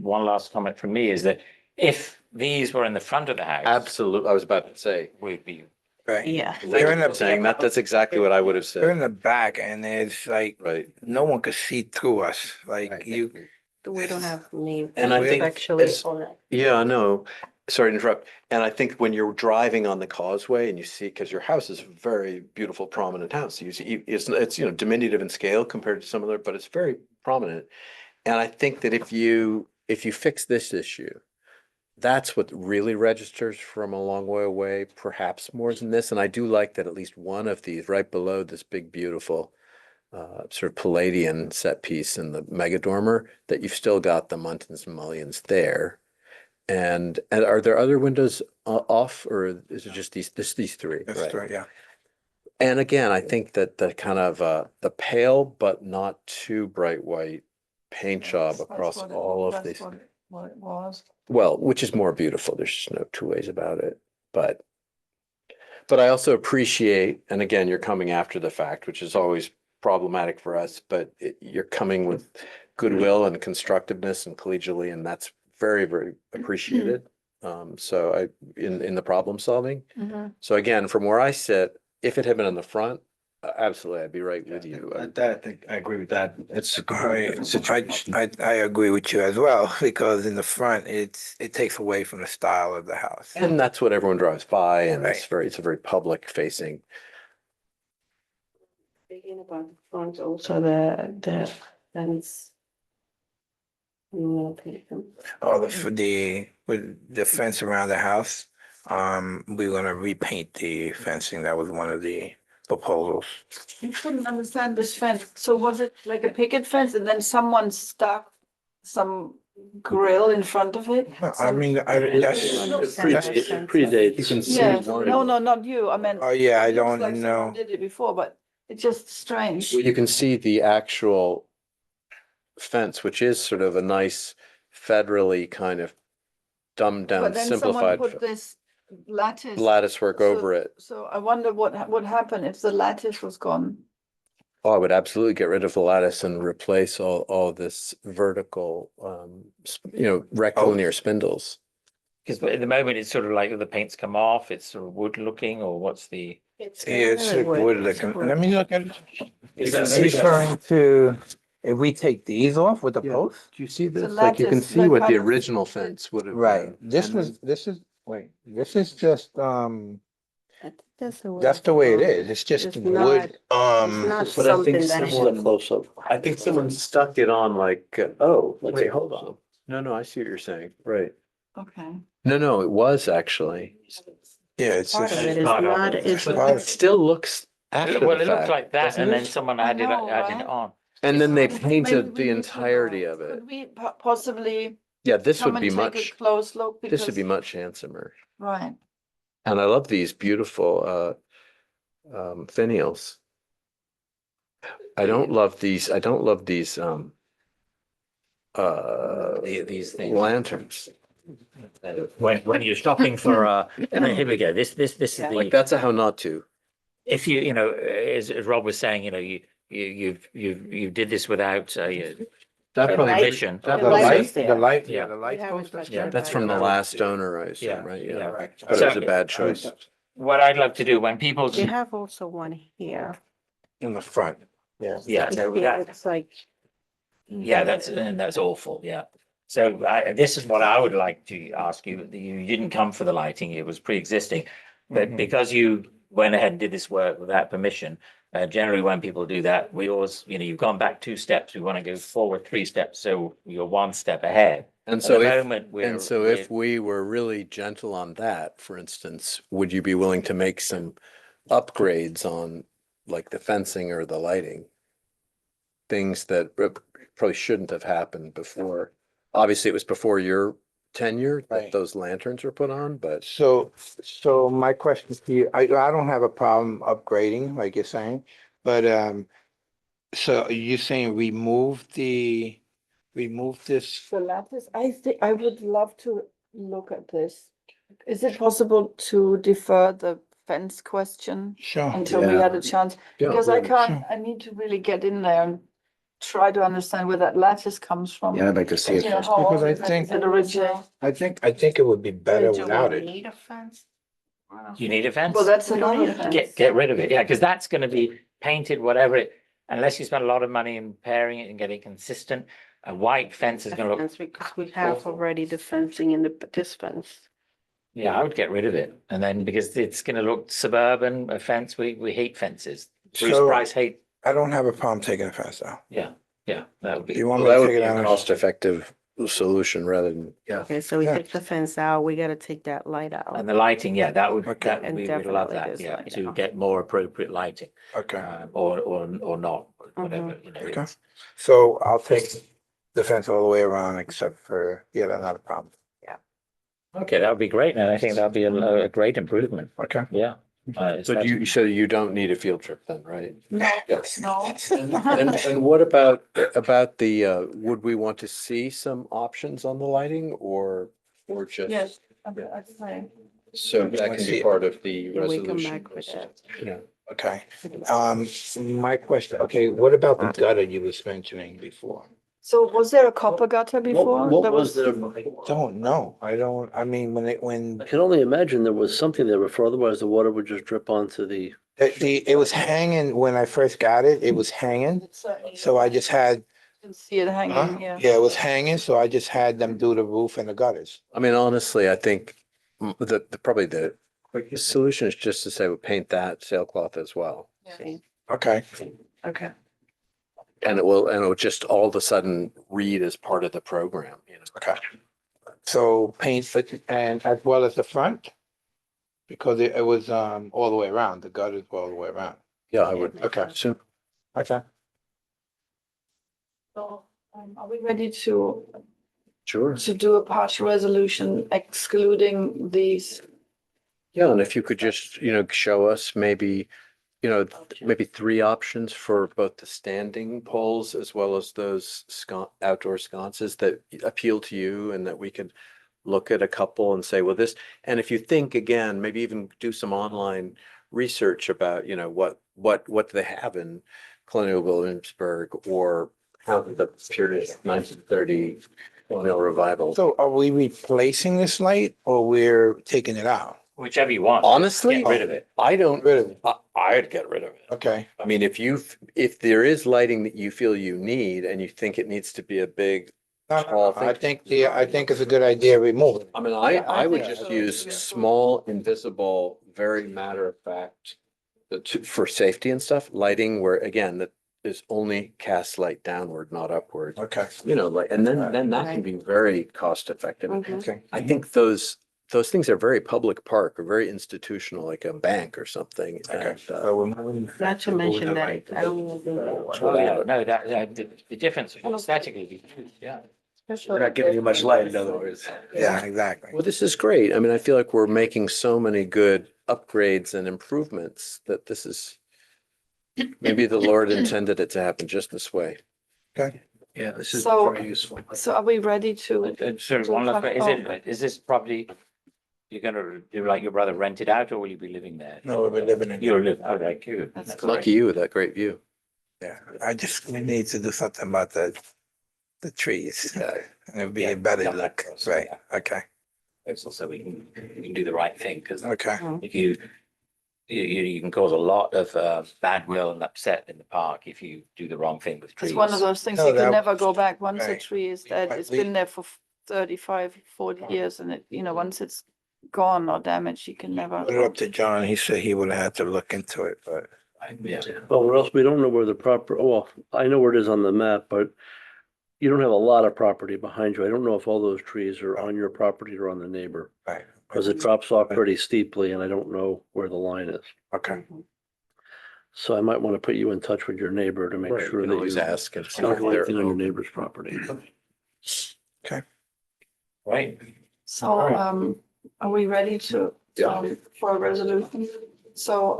one last comment from me is that if these were in the front of the house, Absolutely, I was about to say. we'd be Right. Yeah. They're in the, Saying that, that's exactly what I would have they're in said. the back and it's like, Right. no one could see through us, like Right. you. We don't have need. And I think Actually, it's- on that. Yeah, no, sorry to interrupt. And I think when you're driving on the causeway and you see, because your house is a very beautiful, prominent house. You see, it's, you know, diminutive in scale compared to some other, but it's very prominent. And I think that if you fix this issue, that's what really registers from a long way away, perhaps more than this. And I do like that at least one of these right below this big, beautiful sort of Palladian set piece in the mega dormer, that you've still got the Muntins and mullions there. And are there other windows off, or is it just these three? That's right, yeah. And again, I think that the kind of the pale but not too bright white paint job across all of these. What it was. Well, which is more beautiful. There's just no two ways about it. But But I also appreciate, and again, you're coming after the fact, which is always problematic for us, but you're coming with goodwill and constructiveness and collegially, and that's very, very appreciated. So in the problem solving. So again, from where I sit, if it had been in the front, absolutely, I'd be right with you. I think I agree with that. It's I agree with you as well, because in the front, it takes away from the style of the house. And that's what everyone drives by, and Right. it's a very public facing. Speaking about the front, also the fence. With the fence around the house, we're gonna repaint the fencing. That was one of the proposals. I couldn't understand this fence. So was it like a picket fence and then someone stuck some grill in front of it? I mean, that's, It predates. You can see Yeah, one. no, not you. I meant. oh yeah, I it looks don't like someone know. Did it before, but it's just strange. You can see the actual fence, which is sort of a nice federally kind of dumbed But down, then someone simplified put this lattice. lattice work so- over it. So I wonder what would happen if the lattice was gone. Oh, I would absolutely get rid of the lattice and replace all this vertical, rectilinear spindles. Because at the moment, it's sort of like the paint's come off, it's sort of wood looking, or what's the? It's Yeah, it's very wood looking. Let me look at it. Is It's that- referring to, if we take these off with the Yeah. posts? Do you see The this? Like you can lattice, see the what the kind of- original fence would have Right, been. this and was, then- this is, wait, this is just, That's that's the way it is. It's just It's wood, not- It's not But I something think that someone- should. Close up. I think someone stuck it on like, oh, Let's wait, see. hold on. No, I see what you're saying. Right. Okay. No, it was actually. yeah, it's Part of just. it is part of not, it. it's Part not. of It still looks after Well, the it looks fact, like that, doesn't and then it? someone I added know, it right? on. And then they Maybe painted we the need to entirety know. of it. Could we possibly Yeah, this come would be and take a much, close look? this would be Because- much handsomer. Right. And I love these beautiful finials. I don't love these these These things. lanterns. When you're shopping for, here we go, this is Like the, that's a how not to. if you know, as Rob was saying, you did this without That probably, permission. The The light light, is the there. light, Yeah. yeah, the light We have it post. Yeah, that's from the last owner, I assume, Yeah, right? yeah. Right. But it So- was a bad choice. What I'd love to do when people, We have also one here. In the front. yeah, It's so here, that, it's like. yeah, that's awful, yeah. So this is what I would like to ask you. You didn't come for the lighting, it was pre-existing. But because you went ahead and did this work without permission, generally when people do that, we always, you've gone back 2 steps, we want to go forward 3 steps, so you're 1 step ahead. And At so the if, moment, we're. and so if we were really gentle on that, for instance, would you be willing to make some upgrades on like the fencing or the lighting? Things that probably shouldn't have happened before. Obviously, it was before your tenure that Right. those lanterns were put on, but So my question to you, I don't have a problem upgrading, like you're saying, but, so are you saying remove this? The lattice, I think I would love to look at this. Is it possible to defer the fence question Sure. until we Yeah. had a chance? Because I can't, I need to really get in there and try to understand where that lattice comes from. Yeah, I'd like to see it You know, first. how Because old I is it? think- Is it original? I think it would be better Do we without it. Need a fence? You need a fence? Well, that's We don't another need a fence. Get rid of it, yeah, because that's gonna be painted, whatever it, unless you spend a lot of money in repairing it and getting consistent, a white fence is gonna look, Fence, because we have already the fencing in this fence. yeah, I would get rid of it. And then, because it's gonna look suburban, a fence, we hate fences. Bruce So- Price hate, I don't have a problem taking the fence out. yeah, that would be. You want well, me that to would take be it a out? cost-effective solution rather than, yeah. Okay, so we Yeah. take the fence out, we gotta take that light out. And the lighting, yeah, that would, Okay. that, And we would love definitely that, this yeah, light to out. get more appropriate lighting, Okay, or not, whatever, Mm-hmm. okay. So I'll take the fence all the way around except for, yeah, that's not a problem. Okay, that would be great, and I think that'd be a great improvement, Okay. yeah. So you don't need a field trip then, right? No, Yes. no. And what about the, would we want to see some options on the lighting or just? Yes, I'd say. So that can be part of the Yeah, we come resolution. back with that. Yeah, okay. My question, okay, what about the gutter you was mentioning before? So was there a copper gutter before? What There was there? Don't know. I mean, when I can only imagine there was something there before, otherwise the water would just drip onto the. it was hanging, when I first got it, it was hanging. So I just had, You can see it hanging here. yeah, it was hanging, so I just had them do the roof and the gutters. I mean, honestly, I think probably the quickest solution is just to say, well, paint that sailcloth as well. Yeah. Okay. Okay. And it will just all of a sudden read as part of the program, you know. Okay. So paint, and as well as the front? Because it was, all the way around, the gutters were all the way around. Yeah, I would. Okay. So, Okay. So, are we ready to sure. do a partial resolution excluding these? Yeah, and if you could just, show us maybe, maybe three options for both the standing poles as well as those outdoor sconces that appeal to you, and that we could look at a couple and say, well, this, and if you think again, maybe even do some online research about, what do they have in Colonial Williamsburg, or how the period 1930 colonial revival. So are we replacing this light or we're taking it out? Whichever you want. Honestly, Get rid of it. I don't, Rid of it. I'd get rid of it. Okay. I mean, if there is lighting that you feel you need and you think it needs to be a big, No, tall I thing. think it's a good idea, remove it. I mean, Yeah, I I would think just so, use too. small, invisible, very matter of fact, for safety and stuff, lighting where, again, that is only cast light downward, not upward. Okay. And then that can be very cost effective. Mhm. Okay. I think those things are very public park or very institutional, like a bank or something. Okay. And, So we're moving. Not to mention that, I will do that. Oh, yeah, no, the difference aesthetically, be huge, yeah. We're not giving you much light, in other words. Yeah, exactly. Well, this is great. I mean, I feel like we're making so many good upgrades and improvements that this is, maybe the Lord intended it to happen just this way. Okay. Yeah, this is So- very useful. So are we ready to? And sort of one last, is this property, you're gonna do like your brother, rent it out, or will you be living there? No, we're living in. You'll live, okay, good. That's That's Lucky you with that great view. Yeah, we need to do something about the trees. It'd be a better Yeah. look, right? Okay, It's also, we can do the right thing, because okay. if you can cause a lot of bad will and upset in the park if you do the wrong thing with trees. It's one of those things No, you can that- never go back. Once a right. tree is dead, Right, it's we- been there for 35, 40 years, and it, once it's gone or damaged, you can never. Put it up to John. He said he would have to look into it, but. Yeah. Well, or else we don't know where the proper, well, I know where it is on the map, but you don't have a lot of property behind you. I don't know if all those trees are on your property or on the neighbor, Right. because it drops off pretty steeply and I don't know where the line is. Okay, So I might want to put you in touch with your neighbor to make Right, you sure can that always you ask and see don't if have they're anything on your open. neighbor's property. Right. So, are we ready to, Yeah. for a resolution? So,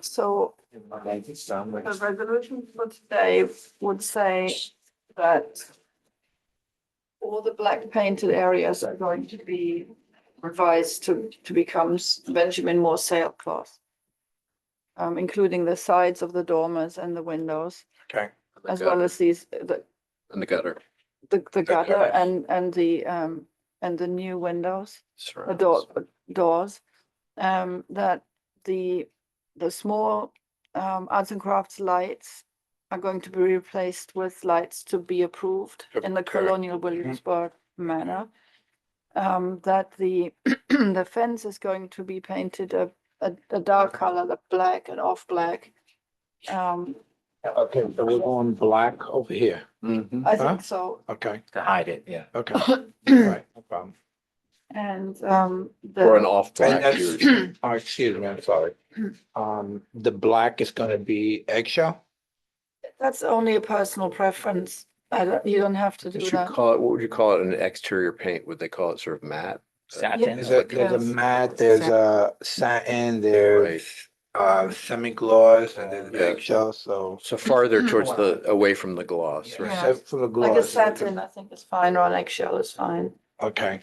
the resolution for today would say that all the black painted areas are going to be revised to become Benjamin Moore sailcloth, including the sides of the dormers and the windows, okay. as well as the And the gutter. gutter and the new windows, the doors. That the small arts and crafts lights are going to be replaced with lights to be approved in the Correct. colonial Williamsburg manner. That the the fence is going to be painted a dark color, the black and off black. Okay, so we're going black over here. Mhm. I Huh? think so. Okay, To hide it, yeah. okay. All right, no problem. And Or an the, off And black. that's, oh, excuse me, I'm sorry. The black is gonna be eggshell? that's only a personal preference. You don't have to do that. What would you call it? An exterior paint? Would they call it sort of matte? Satin. There's a Yes. matte, there's a satin, there's semi-gloss and there's Yeah. eggshell, so. So farther towards away from the gloss, right? Yeah. Except for the Like a gloss. satin, I think is fine, or an eggshell is fine. Okay.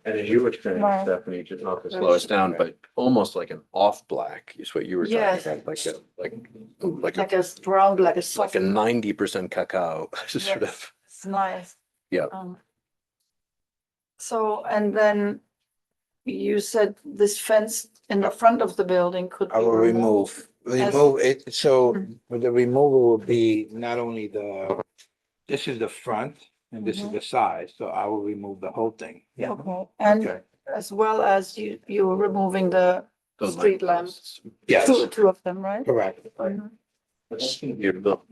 And as you were saying, Right. Stephanie, just not to slow us down, but almost like an off black is what you were talking Yes. about, like Like a brown, like a soft. a 90% cacao, sort Yes, of. it's nice. Yeah. So, and then you said this fence in the front of the building could be I will removed. remove it, so the removal will be not only this is the front and this is the side, so I will remove the whole thing. Yeah. Okay, and Okay. as well as you're removing the Those street lampposts. lamps, Yes, two of them, right? correct. Mhm. Beautiful.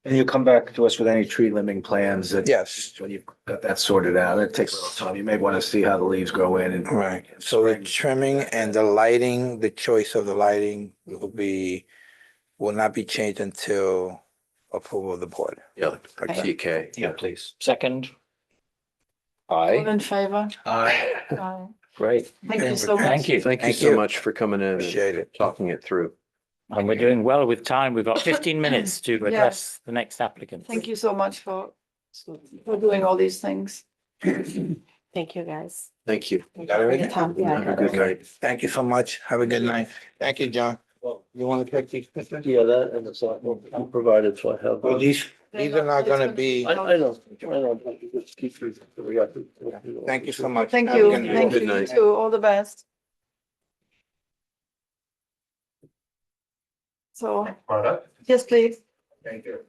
And you come back to us with any tree limbing plans that. Yes. When you've got that sorted out, it takes a little time. You may want to see how the leaves grow in and. Right, so the trimming and the lighting, the choice of the lighting will not be changed until approval of the board. Yeah, like TK. Yeah, please. Second, All Aye. in favor? Aye. Aye. Great. Thank you so much. thank you. Thank you Thank so you. much for coming in and Appreciate it. talking it through. And we're doing well with time. We've got 15 minutes to address the next applicant. Thank you so much for doing all these things. Thank you, guys. Thank you. Got everything? Have a good night. Thank you so much. Have a good night. Thank you, John. You want to take these pictures? Yeah, that and it's like, I'm provided, so I have. Well, these are not gonna be, I know. Just keep these. We got to- thank you so much. Thank Have a you, good night. thank Good you, you night. too, all the best. So, yes, please. Thank you.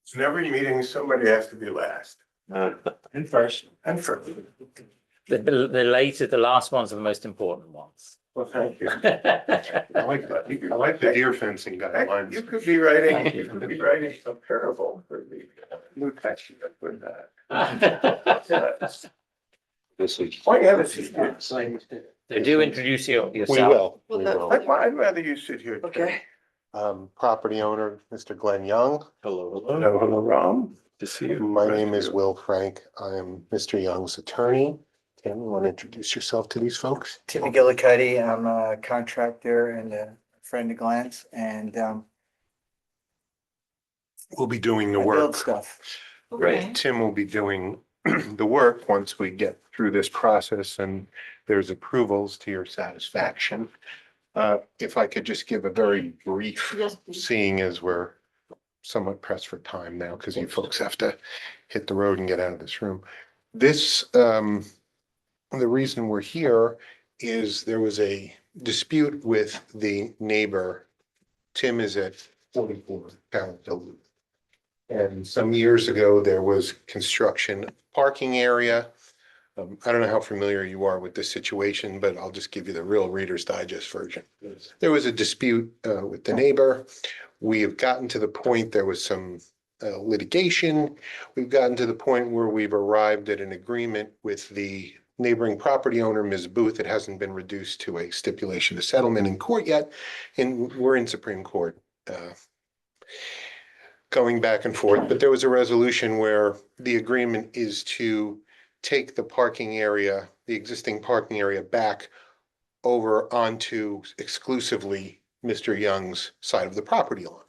So in every meeting, somebody has to be last. And first. And first. The last ones are the most important ones. Well, thank you. I like that. I like the deer fencing guidelines. You could be writing, you could be writing a parable for the new text with that. This is. Oh, yeah, this is. So do introduce yourself. We will. Well, the- I'd rather you sit here. Okay. Property owner, Mr. Glenn Young. Hello. Hello, Ram. To see you. My name is Will Frank. I am Mr. Young's attorney. Tim, you want to introduce yourself to these folks? Tim McGillicuddy, I'm a contractor and a friend of Glenn's, and We'll be doing the I build work. stuff. Okay. Tim will be doing the work once we get through this process and there's approvals to your satisfaction. If I could just give a very brief, Yes, please. seeing as we're somewhat pressed for time now, because you folks have to hit the road and get out of this room. This, the reason we're here is there was a dispute with the neighbor. Tim is at 44 Carrollville Loop. And some years ago, there was construction parking area. I don't know how familiar you are with this situation, but I'll just give you the real Reader's Digest version. There was a dispute with the neighbor. We have gotten to the point, there was some litigation. We've gotten to the point where we've arrived at an agreement with the neighboring property owner, Ms. Booth. It hasn't been reduced to a stipulation of settlement in court yet, and we're in Supreme Court. Going back and forth, but there was a resolution where the agreement is to take the parking area, the existing parking area back over onto exclusively Mr. Young's side of the property line.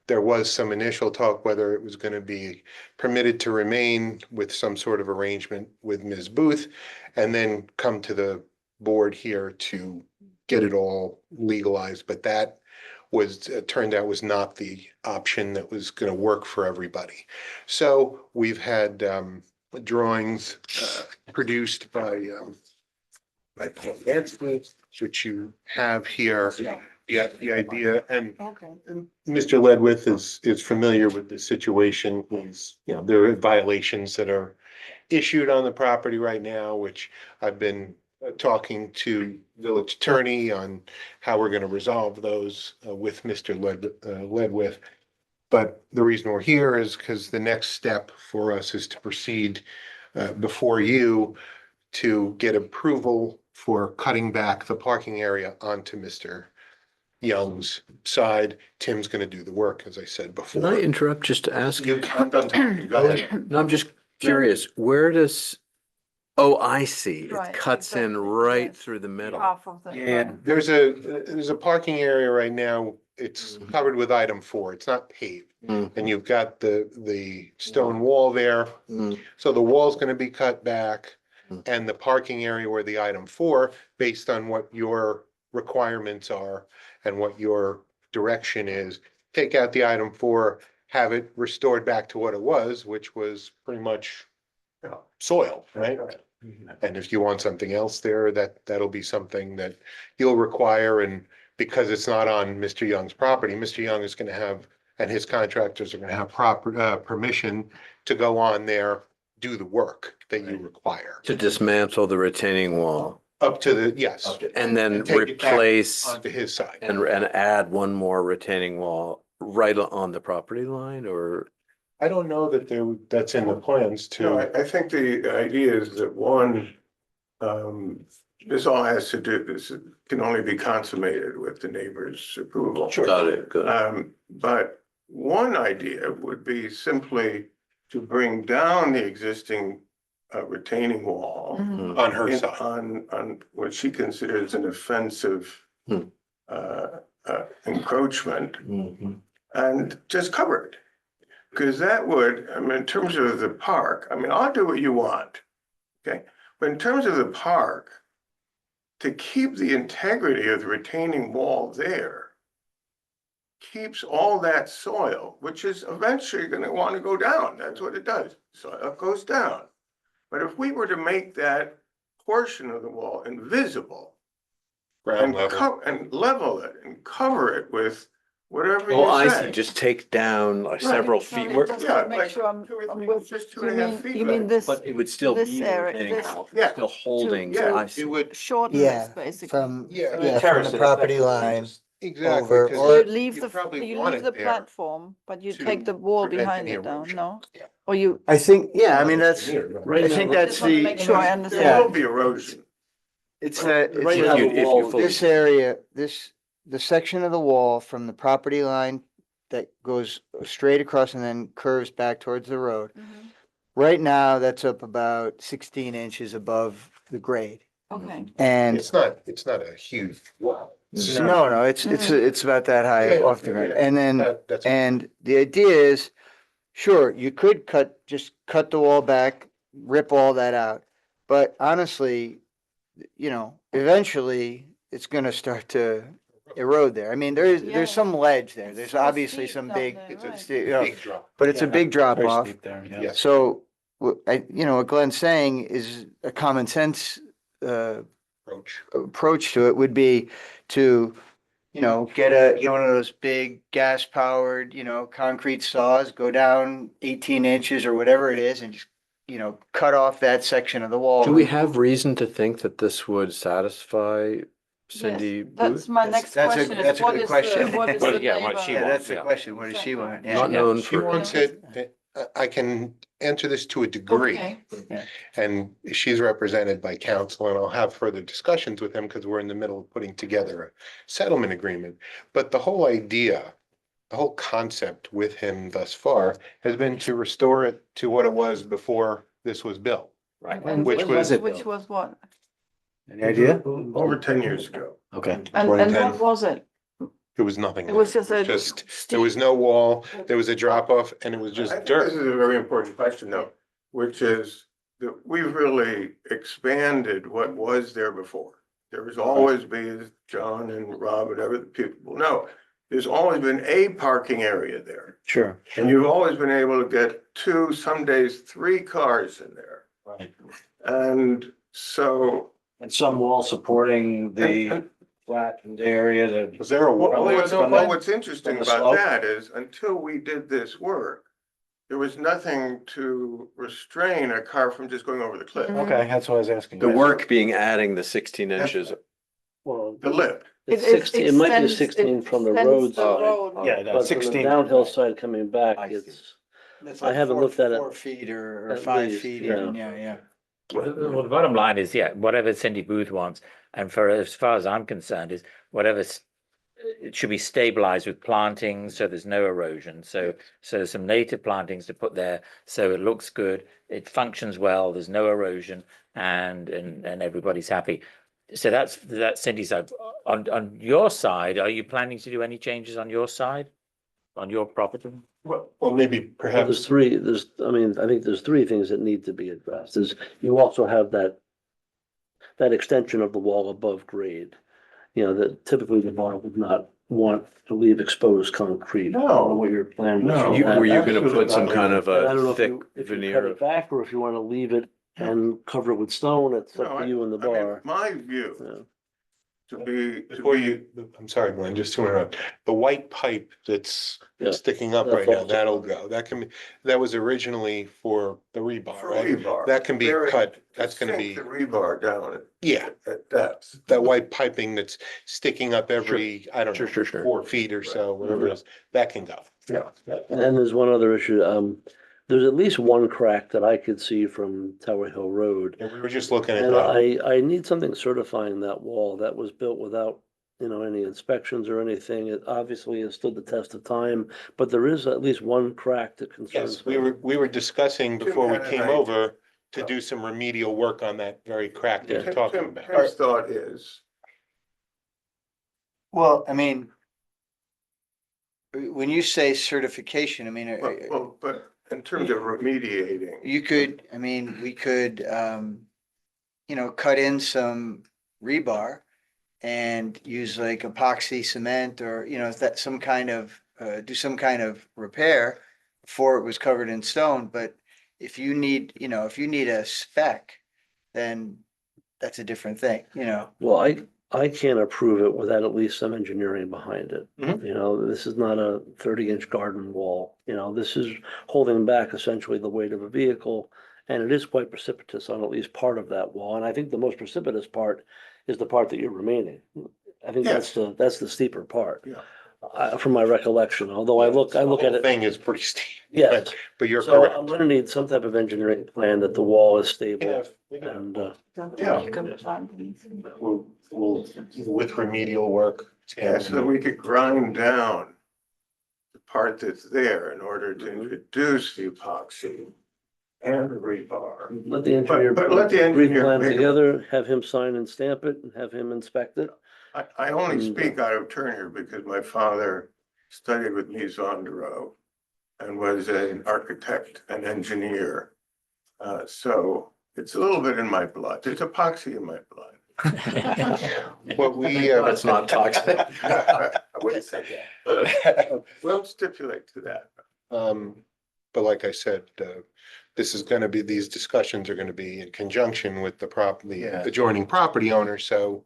There was some initial talk whether it was going to be permitted to remain with some sort of arrangement with Ms. Booth and then come to the board here to get it all legalized, but that was, it turned out was not the option that was going to work for everybody. So we've had drawings produced by Paul Gansky, which you have here. The idea, and Okay. Mr. Ledwith is familiar with the situation. He's, there are violations that are issued on the property right now, which I've been talking to village attorney on how we're going to resolve those with Mr. Ledwith. But the reason we're here is because the next step for us is to proceed before you to get approval for cutting back the parking area onto Mr. Young's side. Tim's going to do the work, as I said before. Can I interrupt just to ask? I'm done talking. Go ahead. No, I'm just curious, where does, oh, I see. It Right, cuts in exactly, right yes. through the middle. Half of the. Yeah, there's a parking area right now it's covered with item 4. It's not paved. Mm, And you've got the stone wall there. mm, So the wall's gonna be cut back Mm. and the parking area where the item 4, based on what your requirements are and what your direction is, take out the item 4, have it restored back to what it was, which was pretty much, soil, right? And if you want something else there, that'll be something that you'll require, and because it's not on Mr. Young's property, Mr. Young is gonna have, and his contractors are gonna have proper, permission to go on there, do the work that you require. to dismantle the retaining wall Up to the, yes. and then And take it back replace Onto his side. and add one more retaining wall right on the property line, or? I don't know that that's in the plans No, to, I think the idea is that one, this all has to do, this can only be consummated with the neighbor's approval. Got it, good. But one idea would be simply to bring down the existing retaining wall on her in- side. on what she considers an offensive Hmm. encroachment Mhm. and just cover it. Because that would, I mean, in terms of the park, I mean, I'll do what you want. Okay, but in terms of the park, to keep the integrity of the retaining wall there, keeps all that soil, which is eventually gonna want to go down. That's what it does. Soil goes down. But if we were to make that portion of the wall invisible Ground and level. and level it and cover it with whatever Oh, I you see, say. just take down like several feet. Sorry, just Yeah, to make like sure I'm 2 or 3 with, just two you and a half mean, feet you mean back. this, But it would still this be the area, retaining this- wall, Yeah. still holding, yeah, I see. It would, shorten this, Yeah, basically? from, Yeah. yeah, from Terrace the it property effectively. line. exactly. Over- 'cause or- You leave you the, probably you want leave it the there platform, but you to take the wall prevent behind any it down, erosion. no? Yeah. Or you, I think, yeah, I mean, that's, Right I now, think look- that's just want to make the, sure I There understand. will be erosion. it's that, it's Right that- now, if you fully- this area, the section of the wall from the property line that goes straight across and then curves back towards the road. Mhm. Right now, that's up about 16 inches above the grade. Okay, And It's not a huge wall. no, it's about that high Yeah, off the ground. yeah. And then, That's. and the idea is, sure, you could just cut the wall back, rip all that out. But honestly, eventually it's gonna start to erode there. I mean, Yeah. there's some ledge there. It's There's so obviously steep some down big, there, It's right. a big drop. but it's a big drop Very off. steep there, yeah. Yes. So, what Glenn's saying is a common sense, Approach. approach to it would be to, get one of those big gas powered, concrete saws, go down 18 inches or whatever it is and just, cut off that section of the wall. Do we have reason to think that this would satisfy Cindy that's Booth? my next That's a- question, that's is a what good is the, question. what is Well, the yeah, what neighbor? she Yeah, wants, that's the yeah. question. What does she want? Yeah. Not known She for, wants it, I can answer this to a degree. Okay, And she's represented by counsel, and I'll have further discussions with him because we're in the middle of putting together a settlement agreement. But the whole idea, the whole concept with him thus far has been to restore it to what it was before this was built. Right. and Which was it which was what? Any idea? Over 10 years ago. Okay. And what was it? There was nothing. It was there. just a Just, steep- there was no wall, there was a drop off, and it was I just think this dirt. is a very important question though, which is that we've really expanded what was there before. There has always been, as John and Rob and other people know, there's always been a parking area there. Sure. And you've always been able to get 2, some days 3 cars in there. Right. And so, And some wall supporting the And- flattened area that. Was there a wall? what's interesting on the about slope? that is until we did this work, there was nothing to restrain a car from just going over the cliff. Okay, that's what I was asking. the work being adding the 16 inches. Well, The lip. it's It 16, it might be extends- 16 it from the extends road the side. road. Yeah, no, but from the downhill side coming back, I see. it's, I haven't looked at it. 4 feet or At 5 least, feet, yeah. even, yeah. Well, the bottom line is, yeah, whatever Cindy Booth wants, and for as far as I'm concerned, is whatever it should be stabilized with plantings, so there's no erosion. So some native plantings to put there, so it looks good, it functions well, there's no erosion, and everybody's happy. So that's Cindy's side. On your side, are you planning to do any changes on your side? On your property? Well, maybe Well, perhaps. I mean, I think there's three things that need to be addressed. Is you also have that extension of the wall above grade. You know, that typically the bar would not want to leave exposed concrete. I don't know what your plan was. No. for You, that. were you gonna Absolutely put some not. kind of And I don't know a if thick you cut veneer? it back or if you want to leave it and cover it with stone, it's up No, to you and the I mean, bar. my view Yeah. to Before be, you, I'm sorry, Glenn, just to interrupt. The white pipe that's Yeah, sticking up that's right now, also- that'll go. That can be, that was originally for the rebar, for right? rebar. That can be Very- cut. to That's gonna sink be, the rebar down yeah, at depth. that white piping that's sticking up every, I don't know, Sure. 4 feet or so, whatever it is, that can go. Yeah. And then there's one other issue. There's at least one crack that I could see from Tower Hill Road. And we were just looking at And that. I need something certifying that wall that was built without, you know, any inspections or anything. It obviously has stood the test of time, but there is at least one crack that concerns Yes, me. we were discussing before we had an came idea. over to do some remedial work on that very crack that Yeah. you're talking about. Tim's thought is, Well, I mean, when you say certification, I mean, but in terms of remediating. you could, I mean, we could, you know, cut in some rebar and use like epoxy cement or, you know, that some kind of, do some kind of repair before it was covered in stone. But if you need, you know, if you need a spec, then that's a different thing, you know? Well, I can't approve it without at least some engineering behind it. Mhm. You know, this is not a 30-inch garden wall. You know, this is holding back essentially the weight of a vehicle. And it is quite precipitous on at least part of that wall. And I think the most precipitous part is the part that you're remaining. I think that's the steeper part. Yeah. From my recollection, although I look The at whole it. thing is pretty steep. Yes. But you're So I'm correct. gonna need some type of engineering plan that the wall is We stable can have- we can have and, We'll, with remedial work. Yeah, so that we could grind down the part that's there in order to introduce the epoxy and the rebar. let the engineer. But let the brief engineer plan make it. together, have him sign and stamp it and have him inspect it. I only And, speak out of turn here because my father studied with me Zondero and was an architect and engineer. So it's a little bit in my blood. There's epoxy in my blood. What we, Let's not talk. I wouldn't say that. We'll stipulate to that. but like I said, this is gonna be, these discussions are gonna be in conjunction with the Yeah. adjoining property owner, so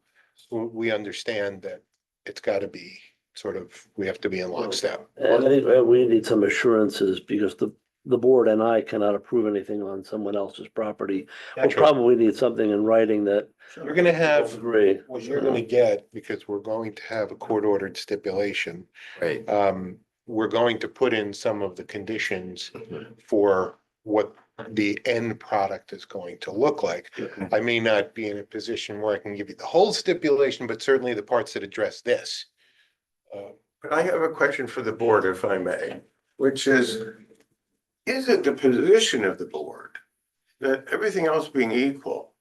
we understand that it's gotta be sort of, we have to be in lockstep. And I think we need some assurances because the board and I cannot approve anything on someone else's property. We'll Naturally, probably need something in writing that. You're gonna have, Agree. what you're gonna get, because we're going to have a court-ordered stipulation. Right. We're going to put in some of the conditions for what the end product is going to look like. I may not be in a position where I can give you the whole stipulation, but certainly the parts that address this. But I have a question for the board, if I may, which is it the position of the board that everything else being equal,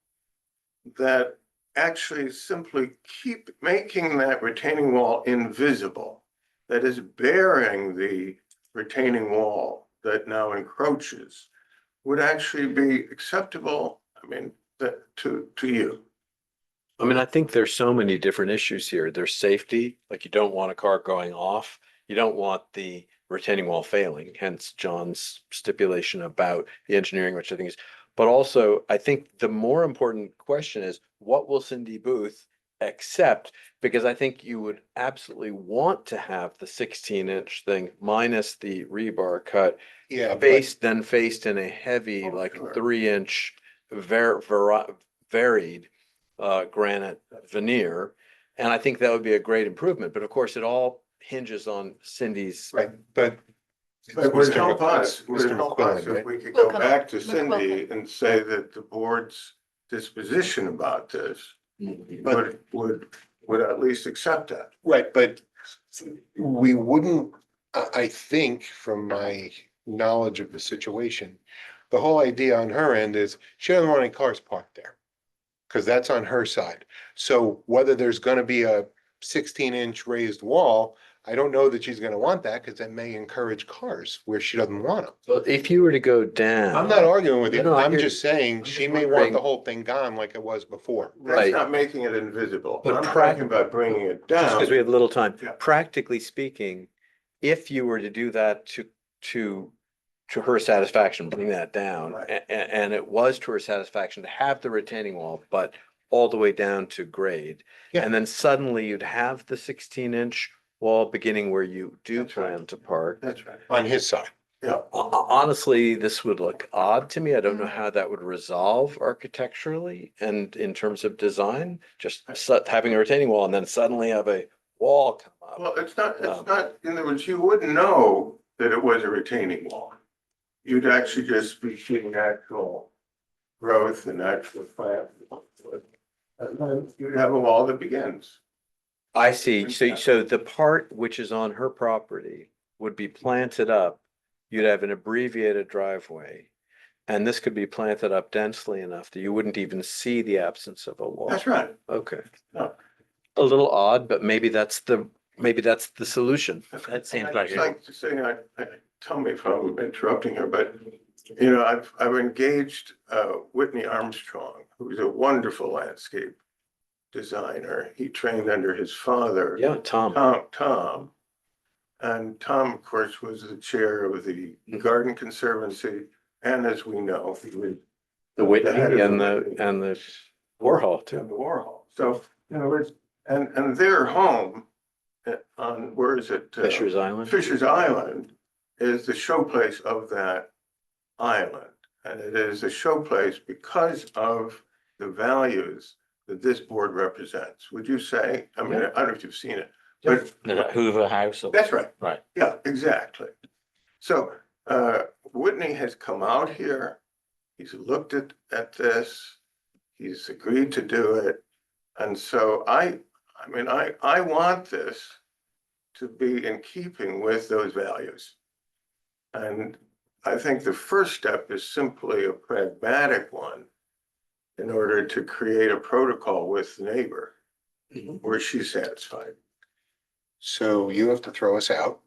that actually simply keep making that retaining wall invisible, that is bearing the retaining wall that now encroaches, would actually be acceptable, I mean, that to you? I mean, I think there's so many different issues here. There's safety, like you don't want a car going off. You don't want the retaining wall failing, hence John's stipulation about the engineering, which I think is, but also I think the more important question is what will Cindy Booth accept? Because I think you would absolutely want to have the 16-inch thing minus the rebar cut Yeah, faced in a heavy, like sure. 3-inch varied granite veneer. And I think that would be a great improvement, but of course it all hinges on Cindy's. right, but. But would it Mr. help Mc- us, would it Mr. help us McQuillan, if right? we could go McQuillan. back to Cindy McQuillan. and say that the board's disposition about this would at least accept that? Right, but we wouldn't, I think from my knowledge of the situation, the whole idea on her end is she doesn't want any cars parked there. because that's on her side. So whether there's gonna be a 16-inch raised wall, I don't know that she's gonna want that, because that may encourage cars where she doesn't want them. Well, if you were to go down. I'm not arguing with you, No, I I'm hear just saying, she may want wondering- the whole thing gone like it was before. That's Right. not making it invisible. But I'm prac- talking about bringing it Just down. because we have little time, Yeah. practically speaking, if you were to do that to her satisfaction, bring that down, Right. and it was to her satisfaction to have the retaining wall, but all the way down to grade. Yeah. And then suddenly you'd have the 16-inch wall beginning where you do That's right. plan to park. That's right. On his side. Yeah. Honestly, this would look odd to me. I don't know how that would resolve architecturally and in terms of design, just having a retaining wall and then suddenly have a wall come up. Well, it's not, in other words, you wouldn't know that it was a retaining wall. You'd actually just be seeing actual growth and actual plant. And then you'd have a wall that begins. I see. So the part which is on her property would be planted up. You'd have an abbreviated driveway. And this could be planted up densely enough that you wouldn't even see the absence of a wall. That's right. Okay. No. A little odd, but maybe that's the solution. That seems I'd like just it. like to say, tell me if I'm interrupting her, but you know, I've engaged Whitney Armstrong, who's a wonderful landscape designer. He trained under his father. Yeah, Tom. Tom. And Tom, of course, was the chair of the Garden Conservancy, and as we know, he was The Whitney head of and Whitney. the Warhol too. And the Warhol. So, you know, and their home on, where is it? Fisher's Island. Fisher's Island is the showplace of that island. And it is a showplace because of the values that this board represents. Would you say? I mean, I don't know if you've seen it, but The Hoover House. Or- that's right. Right. Yeah, exactly. So Whitney has come out here. He's looked at this. He's agreed to do it. And so I want this to be in keeping with those values. And I think the first step is simply a pragmatic one in order to create a protocol with the neighbor where she's satisfied. So you have to throw us out.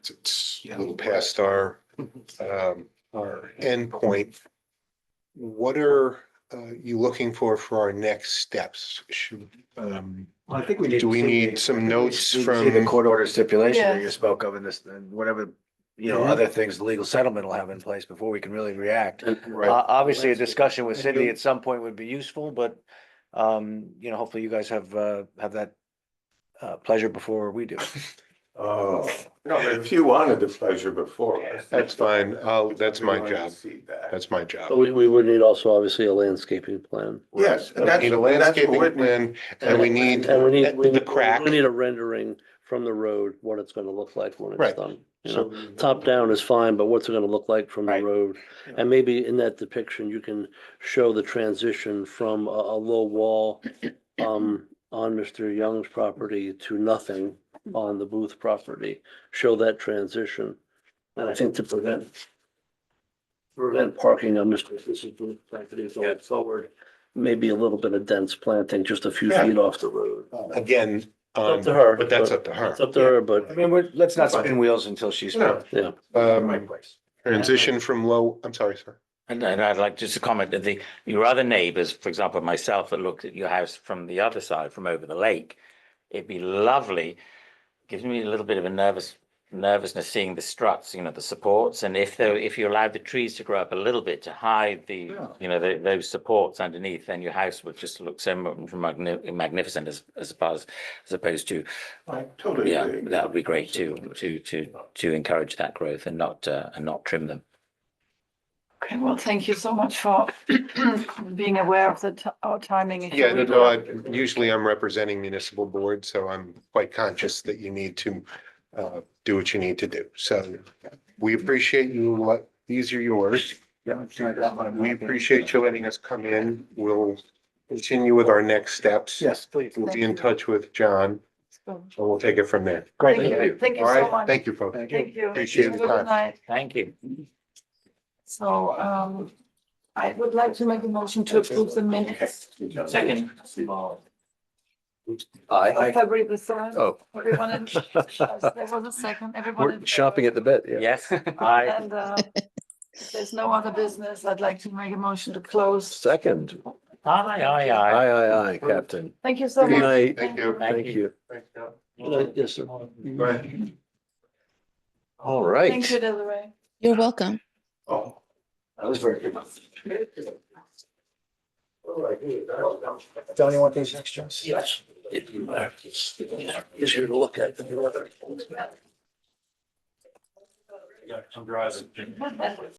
It's a little past our end point. What are you looking for our next steps? Should, I think we need. do we need some notes The from, court order stipulation Yeah. that you spoke of in this, and whatever, other things, the legal settlement will have in place before we can really react. right, Obviously, a discussion with Cindy at some point would be useful, but, hopefully you guys have that pleasure before we do. Oh, no, but if you wanted the pleasure before. that's fine. That's my We wanted to job. see that. That's my job. But we would need also obviously a landscaping plan. Yes, and We that's, need a and that's landscaping what Whitney, plan and we need And we the crack. need a rendering from the road, what it's gonna look like when Right. it's done. You So know, top down is fine, but what's it gonna look like from the Right. road? And maybe in that depiction, you can show the transition from a low wall on Mr. Young's property to nothing on the Booth property. Show that transition. And I think to prevent parking on Mr. Booth property going forward, maybe a little bit of dense planting, just a few Yeah. feet off the road. again, It's up to her. but that's up to her. It's up to her, but I mean, let's not spin wheels until she's in No. yeah. the right place. Transition from low, I'm sorry, sir. And I'd like just to comment that your other neighbors, for example, myself, that looked at your house from the other side, from over the lake, it'd be lovely. Gives me a little bit of a nervousness seeing the struts, the supports, and if you allowed the trees to grow up a little bit to hide those supports underneath, then your house would just look so magnificent as opposed to, I totally yeah, agree. that would be great to encourage that growth and not trim them. Okay, well, thank you so much for being aware of our timing. issue. Yeah, usually I'm representing municipal board, so I'm quite conscious that you need to do what you need to do. So we appreciate you. These are yours. We appreciate you letting us come in. We'll continue with our next steps. Yes, please. We'll be in touch with John and we'll take it from there. Great. Thank you All so right, much. thank you, folks. Thank you. Appreciate the Have a good time. night. Thank you. So, I would like to make a motion to approve the minutes Second. of February the third. Oh. Everyone in, there was a second, everyone. We're shopping at the bit, yeah. Yes, aye. And if there's no other business, I'd like to make a motion to close. Second. Aye, aye, aye. Aye, aye, Captain. Thank you so Good much. night. Thank you. Thank you. Yes, sir. Go ahead. All Thank right. you, Desiree. You're welcome. Oh. That was very good. Don't you want these extras? Yes. Easier to look at than the other. I'm driving.